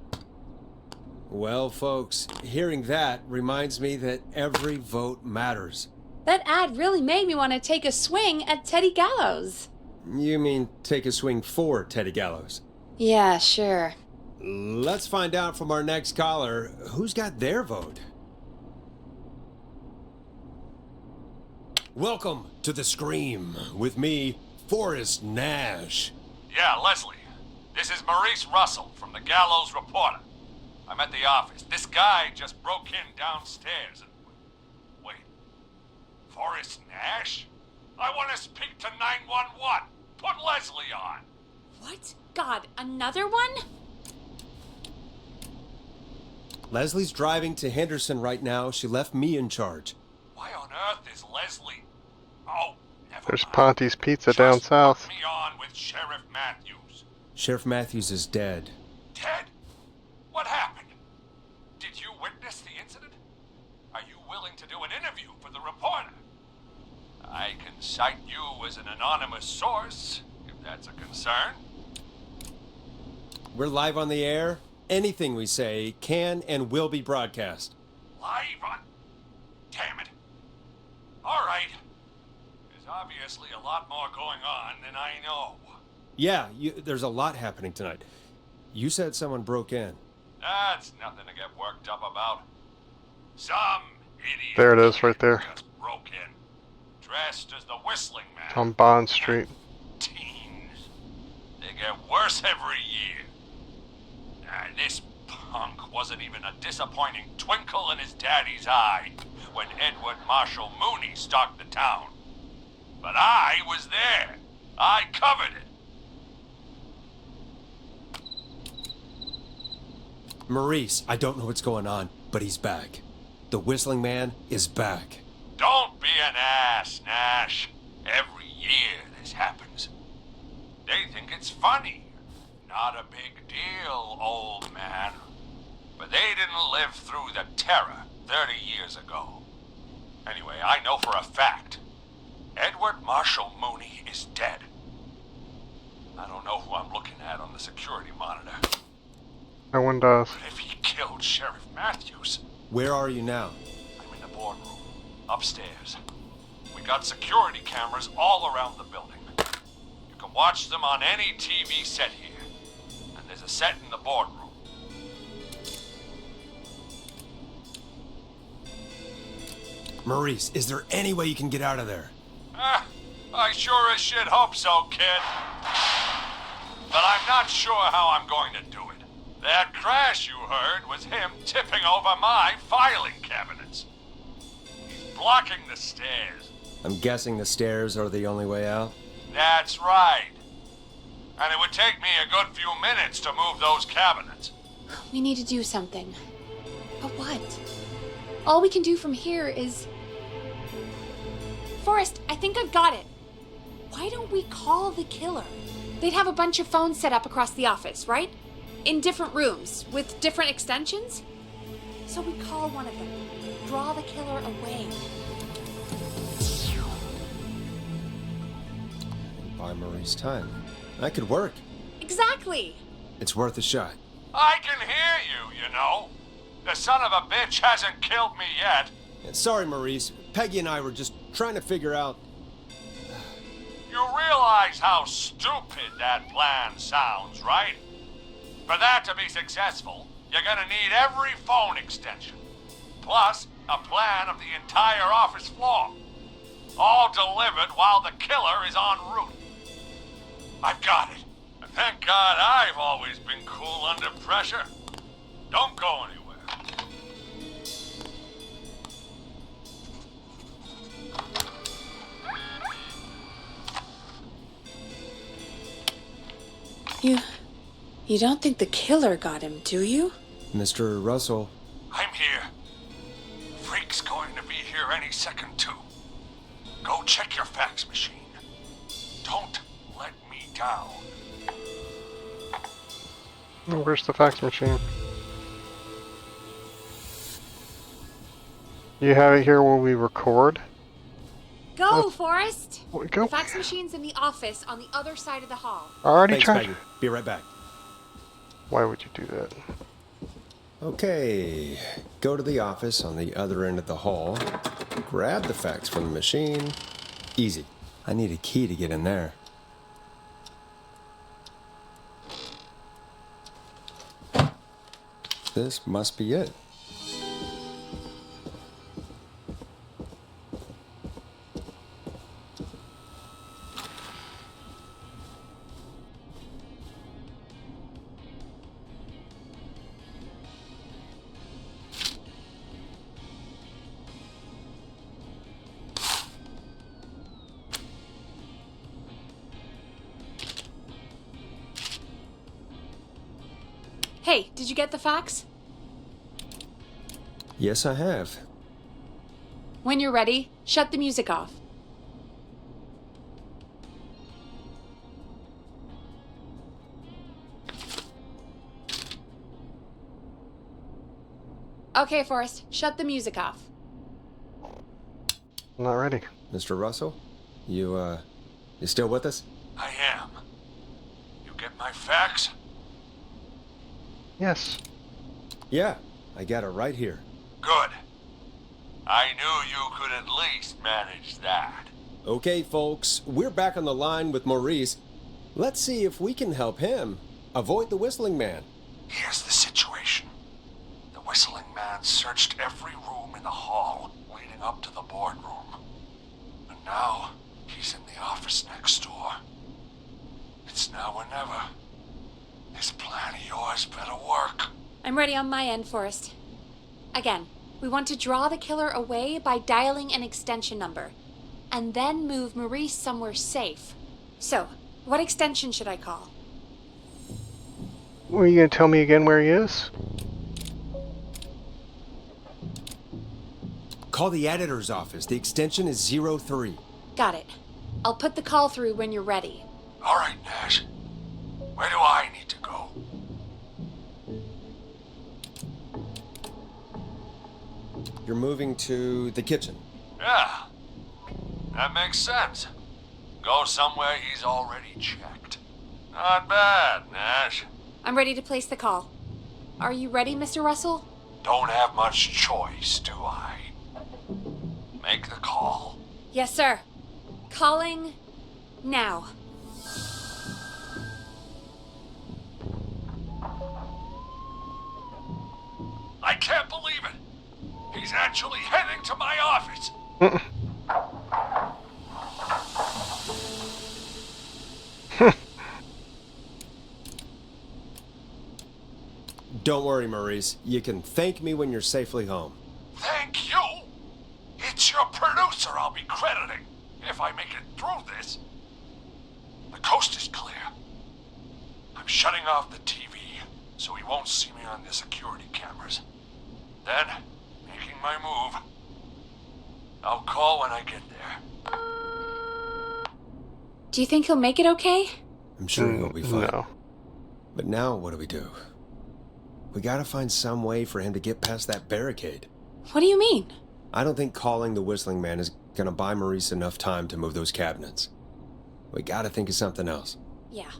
Well, folks, hearing that reminds me that every vote matters. That ad really made me want to take a swing at Teddy Gallows. You mean take a swing for Teddy Gallows? Yeah, sure. Let's find out from our next caller who's got their vote. Welcome to The Scream with me, Forrest Nash. Yeah, Leslie. This is Maurice Russell from the Gallows Reporter. I'm at the office. This guy just broke in downstairs and... Wait. Forrest Nash? I want to speak to 911. Put Leslie on. What? God, another one? Leslie's driving to Henderson right now. She left me in charge. Why on earth is Leslie? Oh, never There's mind. Ponte's Pizza Just down south. Put me on with Sheriff Matthews. Sheriff Matthews is dead. Ted? What happened? Did you witness the incident? Are you willing to do an interview for the reporter. I can cite you as an anonymous source, if that's a concern. We're live on the air. Anything we say can and will be broadcast. Live on... Damn it. All right. There's obviously a lot more going on than I know. Yeah, there's a lot happening tonight. You said someone broke in. That's nothing to get worked up about. Some idiot... There it is, right there. ...just broke in. Dressed as the Whistling Man. On Bond Street. Teens. They get worse every year. This punk wasn't even a disappointing twinkle in his daddy's eye when Edward Marshall Mooney stalked the town. But I was there. I covered it. Maurice, I don't know what's going on, but he's back. The Whistling Man is back. Don't be an ass, Nash. Every year this happens. They think it's funny. Not a big deal, old man. But they didn't live through the terror 30 years ago. Anyway, I know for a fact. Edward Marshall Mooney is dead. I don't know who I'm looking at on the security monitor. No one does. But if he killed Sheriff Matthews... Where are you now? I'm in the boardroom, upstairs. We got security cameras all around the building. You can watch them on any TV set here. And there's a set in the boardroom. Maurice, is there any way you can get out of there? I sure as shit hope so, kid. But I'm not sure how I'm going to do it. That crash you heard was him tipping over my filing cabinets. He's blocking the stairs. I'm guessing the stairs are the only way out? That's right. And it would take me a good few minutes to move those cabinets. We need to do something. But what? All we can do from here is... Forrest, I think I've got it. Why don't we call the killer? They'd have a bunch of phones set up across the office, right? In different rooms, with different extensions? So we call one of them. Draw the killer away. Buy Maurice time. That could work. Exactly! It's worth a shot. I can hear you, you know. The son of a bitch hasn't killed me yet. Sorry, Maurice. Peggy and I were just trying to figure out... You realize how stupid that plan sounds, right? For that to be successful, you're gonna need every phone extension. Plus, a plan of the entire office floor. All delivered while the killer is en route. I've got it. And thank God I've always been cool under pressure. Don't go anywhere. You don't think the killer got him, do you? Mr. Russell. I'm here. Freak's going to be here any second, too. Go check your fax machine. Don't let me down. Where's the fax machine? You have it here while we record? Go, Forrest! Go. The fax machine's in the office on the other side of the hall. Already Thanks, tried. Peggy. Be right back. Why would you do that? Okay. Go to the office on the other end of the hall. Grab the fax from the machine. Easy. I need a key to get in there. This must be it. Hey, did you get the fax? Yes, I have. When you're ready, shut the music off. Okay, Forrest, shut the music off. I'm not ready. Mr. Russell, you still with us? I am. You get my fax? Yes. Yeah, I got it right here. Good. I knew you could at least manage that. Okay, folks, we're back on the line with Maurice. Let's see if we can help him avoid the Whistling Man. Here's the situation. The Whistling Man searched every room in the hall leading up to the boardroom. And now, he's in the office next door. It's now or never. This plan of yours better work. I'm ready on my end, Forrest. Again, we want to draw the killer away by dialing an extension number, and then move Maurice somewhere safe. So, what extension should I call? Were you going to tell me again where he is? Call the editor's office. The extension is 03. Got it. I'll put the call through when you're ready. All right, Nash. Where do I need to go? You're moving to the kitchen. Yeah. That makes sense. Go somewhere he's already checked. Not bad, Nash. I'm ready to place the call. Are you ready, Mr. Russell? Don't have much choice, do I? Make the call. Yes, sir. Calling now. I can't believe it. He's actually heading to my office. Don't worry, Maurice. You can thank me when you're safely home. Thank you. It's your producer I'll be crediting if I make it through this. The coast is clear. I'm shutting off the TV so he won't see me on the security cameras. Then, making my move. I'll call when I get there. Do you think he'll make it okay? I'm sure he'll be fine. No. But now, what do? We gotta find some way for him to get past that barricade. What do you mean? I don't think calling the Whistling Man is gonna buy Maurice enough time to move those cabinets. We gotta think of something else. Yeah.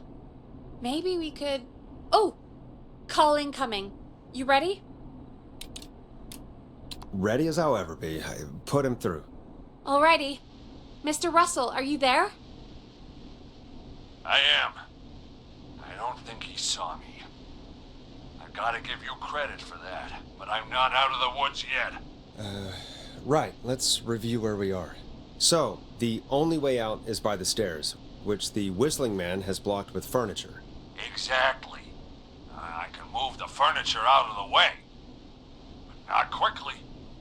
Maybe we could... Oh! Call incoming. You ready? Ready as I'll ever be. Put him through. Alrighty. Mr. Russell, are you there? I am. I don't think he saw me. I gotta give you credit for that, but I'm not out of the woods yet. Right. Let's review where we are. So, the only way out is by the stairs, which the Whistling Man has blocked with furniture. Exactly. I can move the furniture out of the way. But not quickly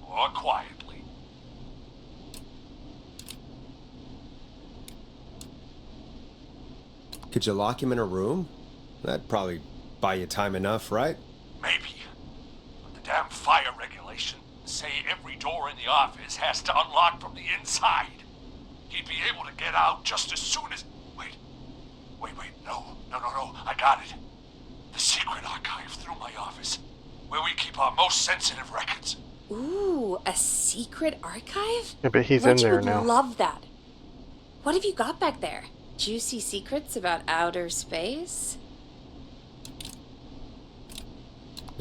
or quietly. Could you lock him in a room? That'd probably buy you time enough, right? Maybe. But the damn fire regulation say every door in the office has to unlock from the inside. He'd be able to get out just as soon as... Wait, no, I got it. The secret archive through my office, where we keep our most sensitive records. Ooh, a secret archive? Yeah, but he's in Reggie there would now. love that. What have you got back there? Juicy secrets about outer space?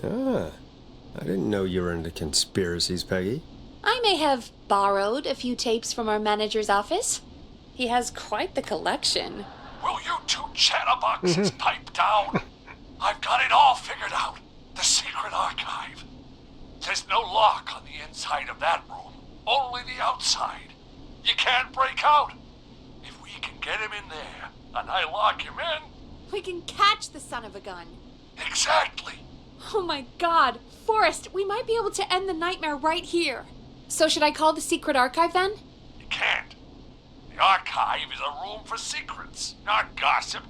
Ah, I didn't know you were into conspiracies, Peggy. I may have borrowed a few tapes from our manager's office. He has quite the collection. Will you two chatterboxes pipe down? I've got it all figured out. The secret archive. There's no lock on the inside of that room. Only the outside. You can't break out. If we can get him in there, and I lock him in... We can catch the son of a gun. Exactly. Oh my god. Forrest, we might be able to end the nightmare right here. So should I call the secret archive then? You can't. The archive is a room for secrets, not gossip.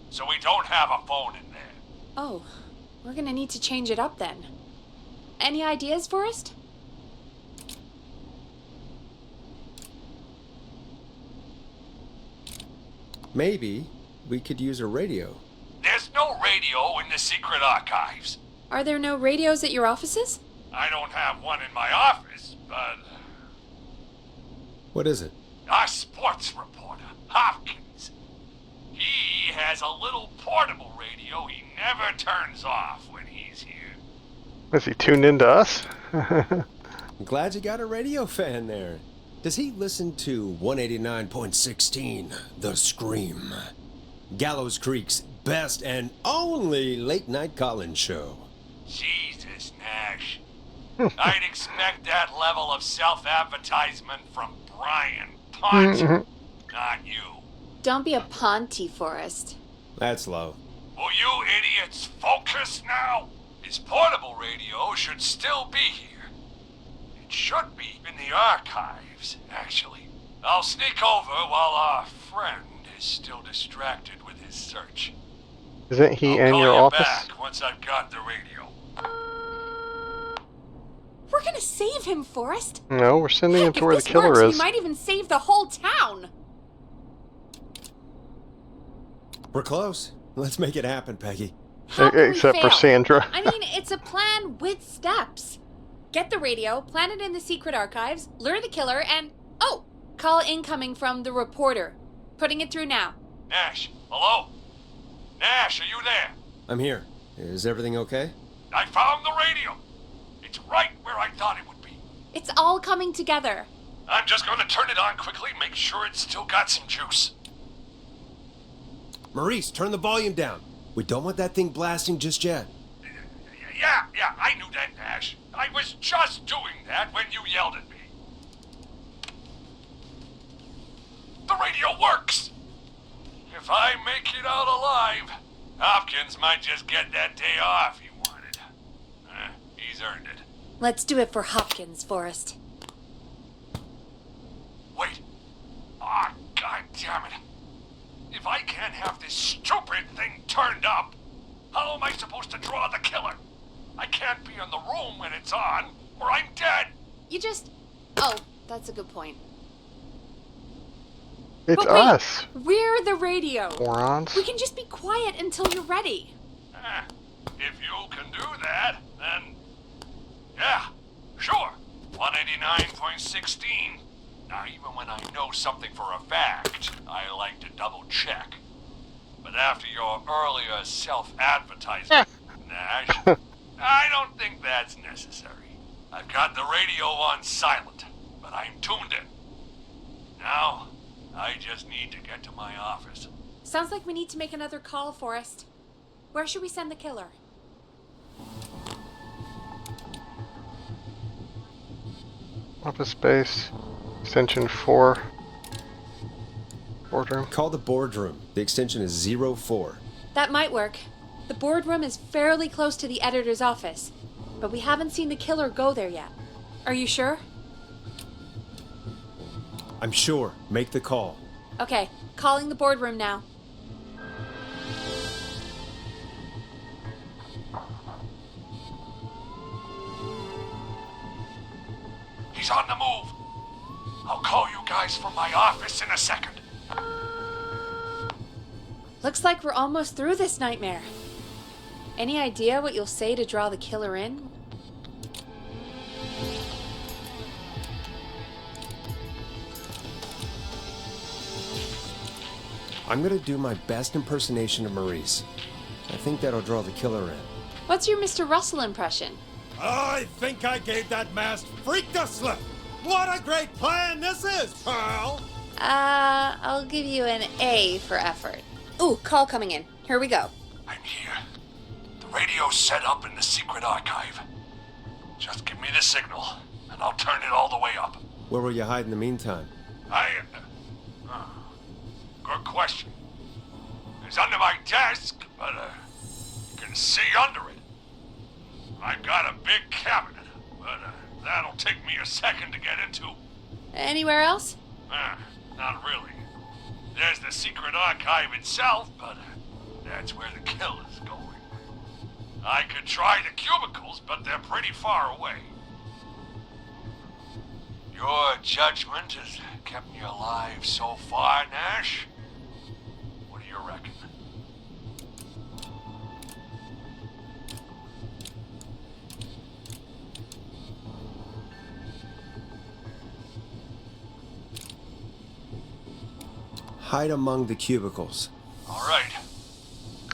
So we don't have a phone in there. Oh, we're gonna need to change it up then. Any ideas, Forrest? Maybe we could use a radio. There's no radio in the secret archives. Are there no radios at your offices? I don't have one in my office, but... What is it? Our sports reporter, Hopkins. He has a little portable radio he never turns off when he's here. Is he tuned into us? I'm glad you got a radio fan there. Does he listen to 189.16, The Scream? Gallows Creek's best and only late-night call-in show. Jesus, Nash. I'd expect that level of self-advertisement from Brian Punt, not you. Don't be a Ponty, Forrest. That's low. Will you idiots focus now? His portable radio should still be here. It should be in the archives, actually. I'll sneak over while our friend is still distracted with his search. Isn't he I'll in call your you office? back once I've got the radio. We're gonna save him, Forrest. No, we're sending him Heck, to if where the this killer works, is. we might even save the whole town. We're close. Let's make it happen, Peggy. How can we Except for fail? Sandra. I mean, it's a plan with steps. Get the radio, plant it in the secret archives, lure the killer, and... oh! Call incoming from the reporter. Putting it through now. Nash, hello? Nash, are you there? I'm here. Is everything okay? I found the radio. It's right where I thought it would be. It's all coming together. I'm just going to turn it on quickly, make sure it's still got some juice. Maurice, turn the volume down. We don't want that thing blasting just yet. Yeah, I knew that, Nash. I was just doing that when you yelled at me. The radio works! If I make it out alive, Hopkins might just get that day off he wanted. He's earned it. Let's do it for Hopkins, Forrest. Wait. Ah, God damn it. If I can't have this stupid thing turned up, how am I supposed to draw the killer? I can't be in the room when it's on, or I'm dead. You just... oh, that's a good point. It's But wait, us. we're the radio. Morons. We can just be quiet until you're ready. If you can do that, then... yeah, sure. 189.16. Now, even when I know something for a fact, I like to double check. But after your earlier self-advertisement, Nash, I don't think that's necessary. I've got the radio on silent, but I'm tuned in. Now, I just need to get to my office. Sounds like we need to make another call, Forrest. Where should we send the killer? Office space. Extension 4. Boardroom. Call the boardroom. The extension is 04. That might work. The boardroom is fairly close to the editor's office, but we haven't seen the killer go there yet. Are you sure? I'm sure. Make the call. Okay, calling the boardroom now. He's on the move. I'll call you guys from my office in a second. Looks like we're almost through this nightmare. Any idea what you'll say to draw the killer in? I'm gonna do my best impersonation of Maurice. I think that'll draw the killer in. What's your Mr. Russell impression? I think I gave that masked freak the slip. What a great plan this is, pal! I'll give you an A for effort. Ooh, call coming in. Here we go. I'm here. The radio's set up in the secret archive. Just give me the signal, and I'll turn it all the way up. Where will you hide in the meantime? Good question. It's under my desk, but you can see under it. I've got a big cabinet, but that'll take me a second to get into. Anywhere else? Not really. There's the secret archive itself, but that's where the killer's going. I could try the cubicles, but they're pretty far away. Your judgment has kept me alive so far, Nash. What do you reckon? Hide among the cubicles. All right.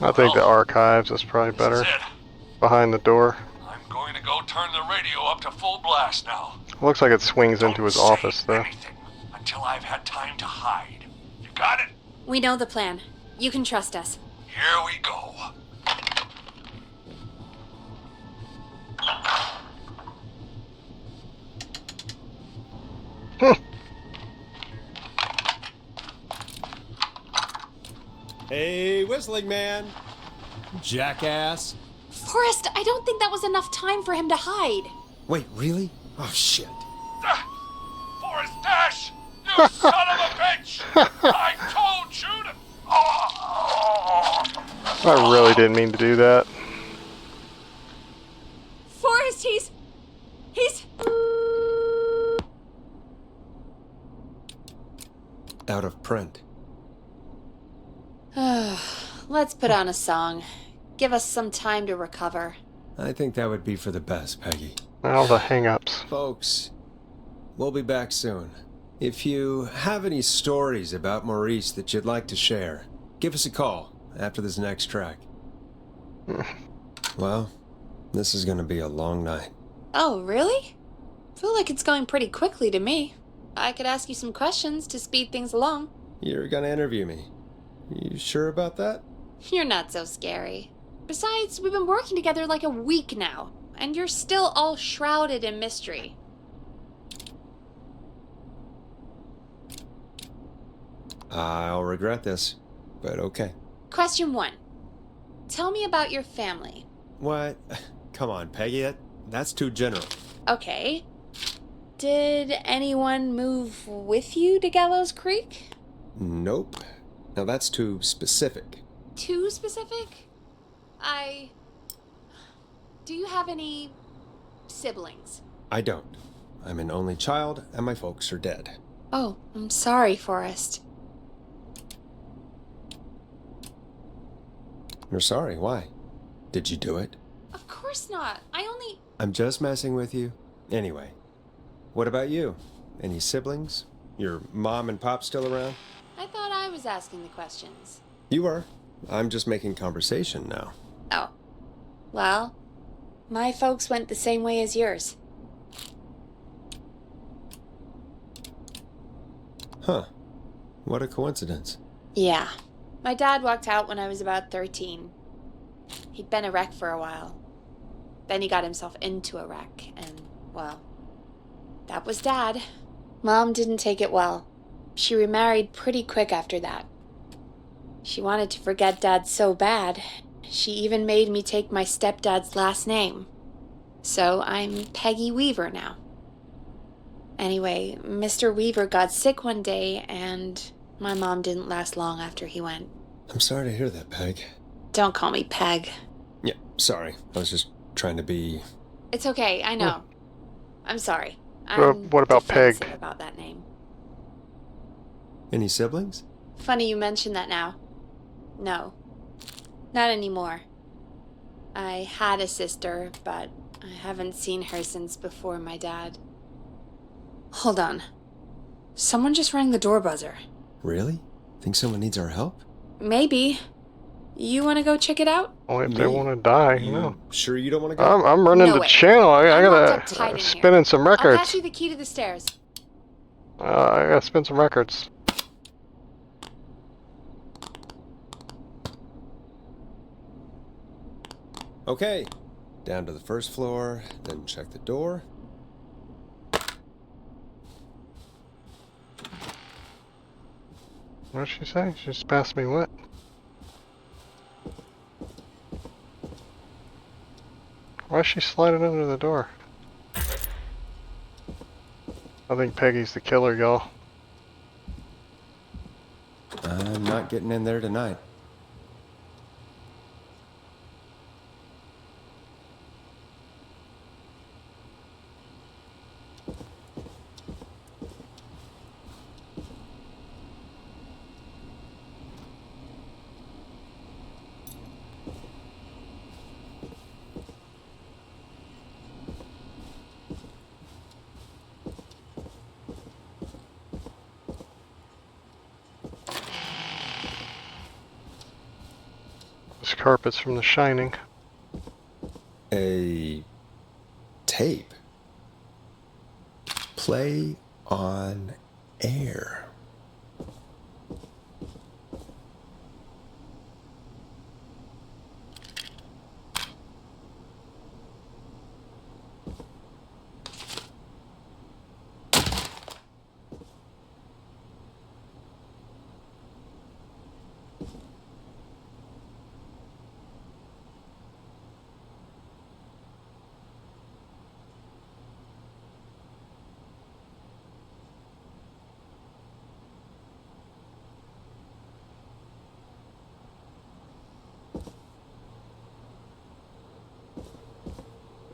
I think the archives is probably This is better. it. Behind the door. I'm going to go turn the radio up to full blast now. Looks like it swings into Don't his say office, though. anything until I've had time to hide. You got it? We know the plan. You can trust us. Here we go. Hey, whistling man. Jackass. Forrest, I don't think that was enough time for him to hide. Wait, really? Oh, shit. Forrest Dash! You son of a bitch! I told you to... I really didn't mean to do that. Forrest, he's... Out of print. Let's put on a song. Give us some time to recover. I think that would be for the best, Peggy. All the hang-ups. Folks, we'll be back soon. If you have any stories about Maurice that you'd like to share, give us a call after this next track. Well, this is gonna be a long night. Oh, really? Feel like it's going pretty quickly to me. I could ask you some questions to speed things along. You're gonna interview me. You sure about that? You're not so scary. Besides, we've been working together like a week now, and you're still all shrouded in mystery. I'll regret this, but okay. Question 1. Tell me about your family. What? Come on, Peggy, that's too general. Okay. Did anyone move with you to Gallows Creek? Nope. Now that's too specific. Too specific? Do you have any siblings? I don't. I'm an only child, and my folks are dead. Oh, I'm sorry, Forrest. You're sorry, why? Did you do it? Of course not. I'm just messing with you. Anyway, what about you? Any siblings? Your mom and pop still around? I thought I was asking the questions. You are. I'm just making conversation now. Oh. Well, my folks went the same way as yours. Huh. What a coincidence. Yeah. My dad walked out when I was about 13. He'd been a wreck for a while. Then he got himself into a wreck, and, well, that was Dad. Mom didn't take it well. She remarried pretty quick after that. She wanted to forget Dad so bad, she even made me take my stepdad's last name. So I'm Peggy Weaver now. Anyway, Mr. Weaver got sick one day, and my mom didn't last long after he went. I'm sorry to hear that, Peg. Don't call me Peg. Yeah, sorry. I was just trying to be... It's okay, I know. I'm sorry. What about defensive Peg? about that name. Any siblings? Funny you mention that now. No. Not anymore. I had a sister, but I haven't seen her since before my dad. Hold on. Someone just rang the door buzzer. Really? Think someone needs our help? Maybe. You want to go check it out? Only if they want to die, you know. Sure you don't want to go? I'm running No the way. channel. I I'm locked up gotta tight in spin here. in some I'll pass records. you the key to the stairs. I gotta spin some records. Okay. Down to the first floor, then check the door. What did she say? She just passed me what? Why is she sliding under the door? I think Peggy's the killer, y'all. I'm not getting in there tonight. carpets from The Shining. A tape. Play on air.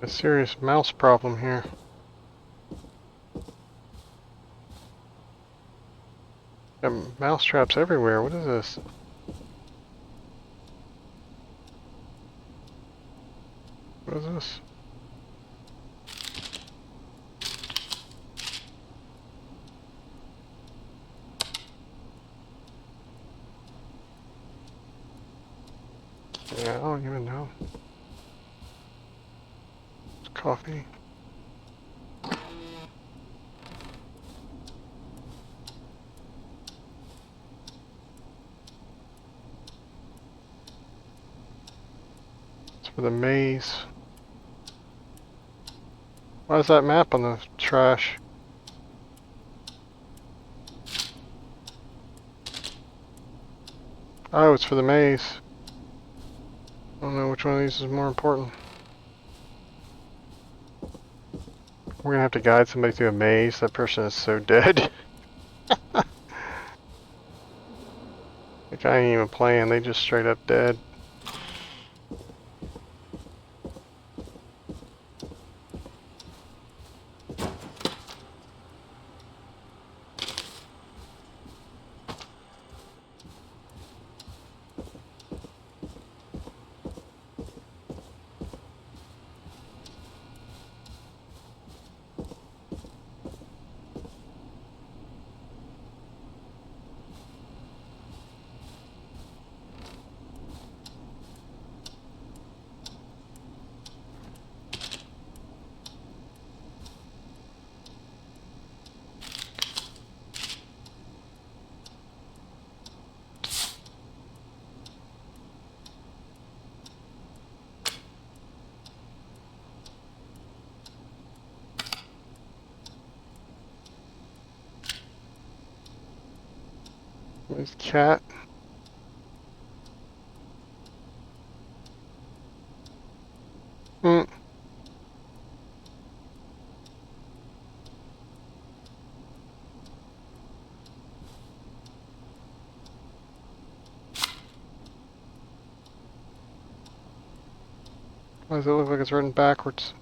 A serious mouse problem here. Got mouse traps everywhere. What is this? What is this? Yeah, I don't even know. It's coffee. It's for the maze. Why is that map on the trash? Oh, it's for the maze. I don't know which one of these is more important. We're gonna have to guide somebody through a maze. That person is so dead. The guy ain't even playing, they just straight up dead. There's cat. Hmm. Why does it look like it's written backwards?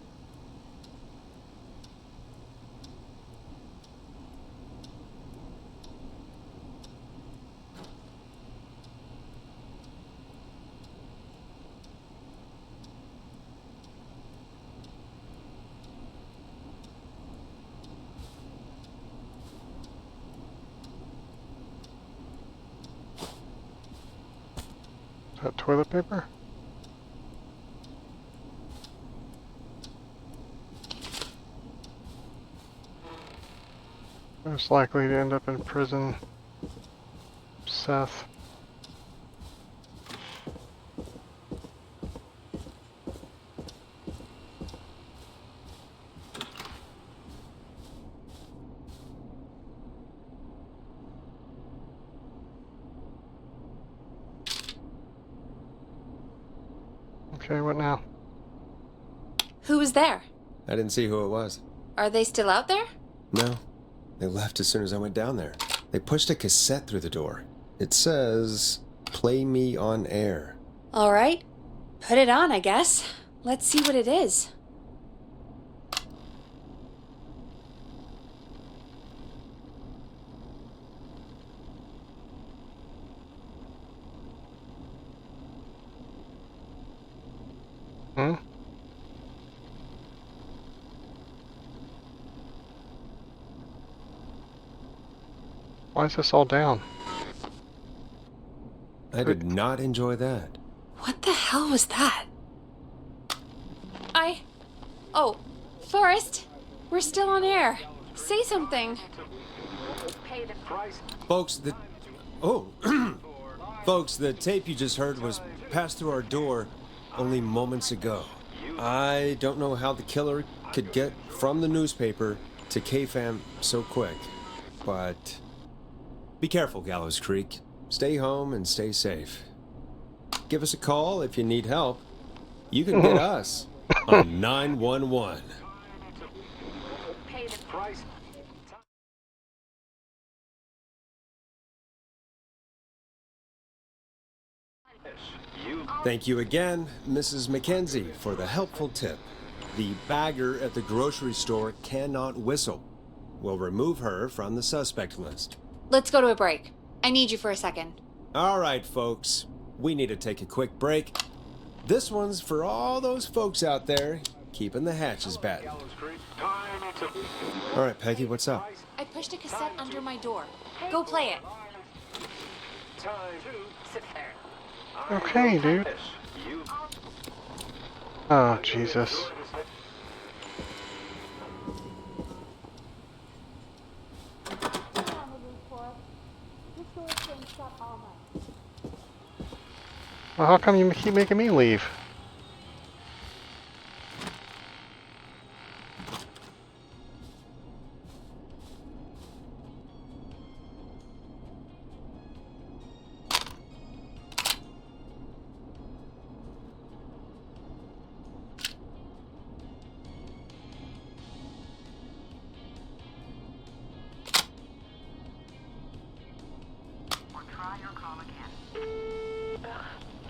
Is that toilet paper? Most likely to end up in prison. Seth. Okay, what now? Who was there? I didn't see who it was. Are they still out there? No. They left as soon as I went down there. They pushed a cassette through the door. It says, "Play me on air." All right. Put it on, I guess. Let's see what it is. Hmm? Why is this all down? I did not enjoy that. What the hell was that? Oh, Forrest, we're still on air. Say something. Folks, Folks, the tape you just heard was passed through our door only moments ago. I don't know how the killer could get from the newspaper to KFAM so quick, but be careful, Gallows Creek. Stay home and stay safe. Give us a call if you need help. You can get us on 911. Thank you again, Mrs. Mackenzie, for the helpful tip. The bagger at the grocery store cannot whistle. We'll remove her from the suspect list. Let's go to a break. I need you for a second. All right, folks. We need to take a quick break. This one's for all those folks out there keeping the hatches battened. All right, Peggy, what's up? I pushed a cassette under my door. Go play it. Okay, dude. Oh, Jesus. Well, how come you keep making me leave?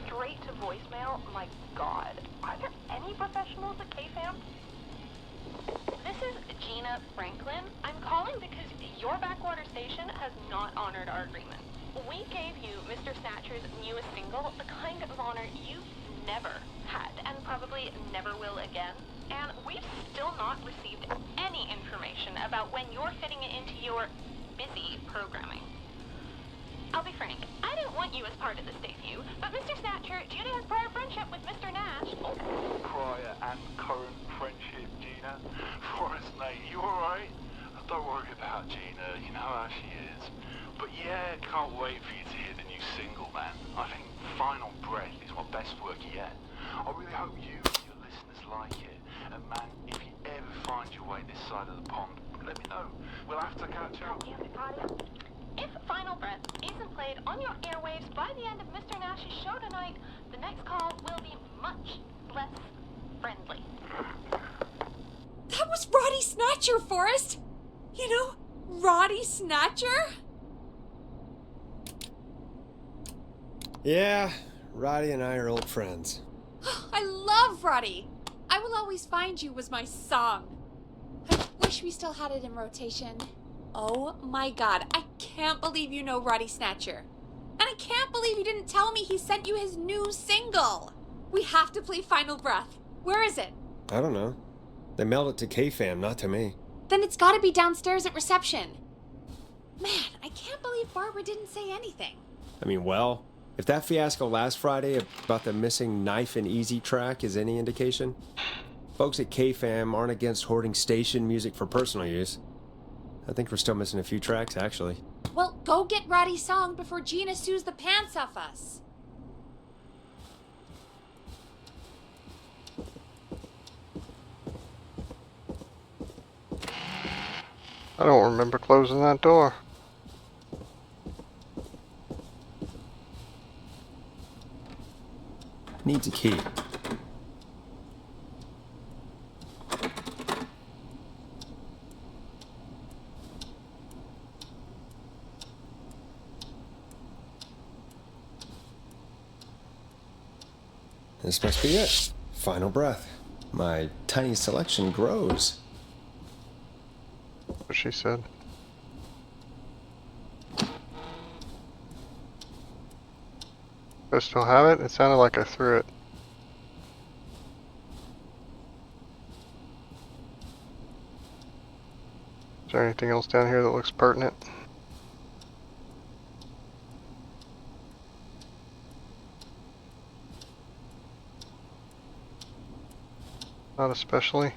Straight to voicemail? My God. Are there any professionals at KFAM? This is Gina Franklin. I'm calling because your backwater station has not honored our agreement. We gave you Mr. Snatcher's newest single, the kind of honor you've never had and probably never will again. And we've still not received any information about when you're fitting it into your busy programming. I'll be frank, I didn't want you as part of this debut, but Mr. Snatcher, due to his prior friendship with Mr. Nash... Prior and current friendship, Gina? Forrest, mate, you alright? Don't worry about Gina, you know how she is. But yeah, can't wait for you to hear the new single, man. I think Final Breath is my best work yet. I really hope you and your listeners like it. And man, if you ever find your way this side of the pond, let me know. We'll have to catch up. If Final Breath isn't played on your airwaves by the end of Mr. Nash's show tonight, the next call will be much less friendly. That was Roddy Snatcher, Forrest! You know, Roddy Snatcher? Yeah, Roddy and I are old friends. I love Roddy! I Will Always Find You was my song. I wish we still had it in rotation. Oh my God, I can't believe you know Roddy Snatcher. And I can't believe you didn't tell me he sent you his new single. We have to play Final Breath. Where is it? I don't know. They mailed it to KFAM, not to me. Then it's gotta be downstairs at reception. Man, I can't believe Barbara didn't say anything. I mean, well, if that fiasco last Friday about the missing Knife and Easy track is any indication, folks at KFAM aren't against hoarding station music for personal use. I think we're still missing a few tracks, actually. Well, go get Roddy's song before Gina sues the pants off us. I don't remember closing that door. Needs a key. This must be it. Final Breath. My tiny selection grows. What she said. I still have it? It sounded like I threw it. Is there anything else down here that looks pertinent? Not especially.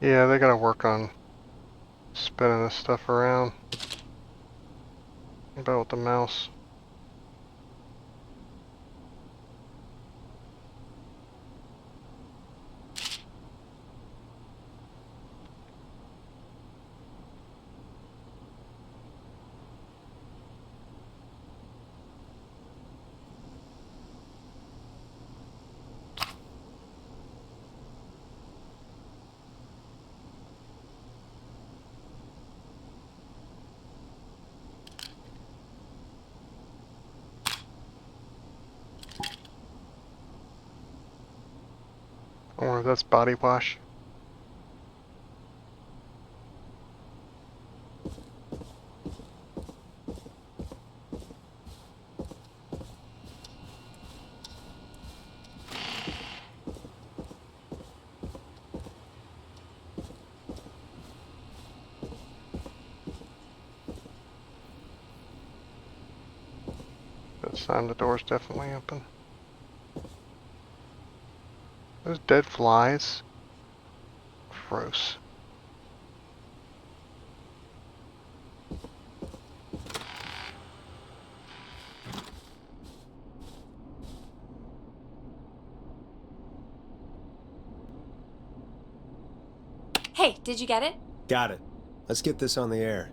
Yeah, they gotta work on spinning this stuff around. About with the mouse. I wonder if that's body wash. This time the door's definitely open. Those dead flies. Gross. Hey, did you get it? Got it. Let's get this on the air.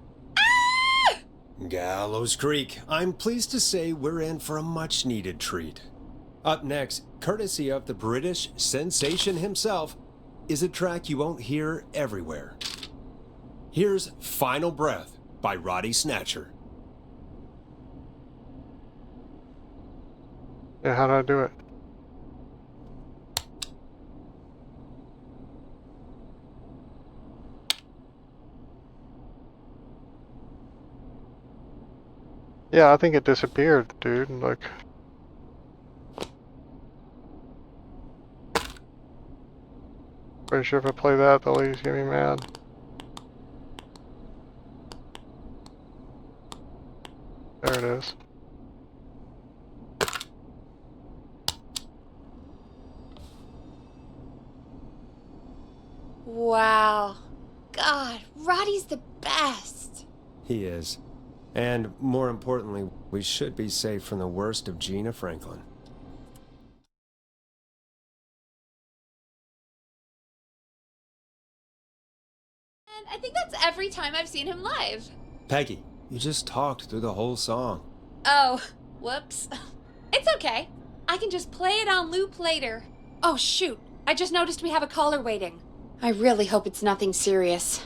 Gallows Creek. I'm pleased to say we're in for a much-needed treat. Up next, courtesy of the British sensation himself, is a track you won't hear everywhere. Here's Final Breath by Roddy Snatcher. Yeah, how do I do it? Yeah, I think it disappeared, dude. Like, pretty sure if I play that, the lady's gonna be mad. There it is. Wow. God, Roddy's the best. He is. And more importantly, we should be safe from the worst of Gina Franklin. And I think that's every time I've seen him live. Peggy, you just talked through the whole song. Oh, whoops. It's okay. I can just play it on loop later. Oh, shoot. I just noticed we have a caller waiting. I really hope it's nothing serious.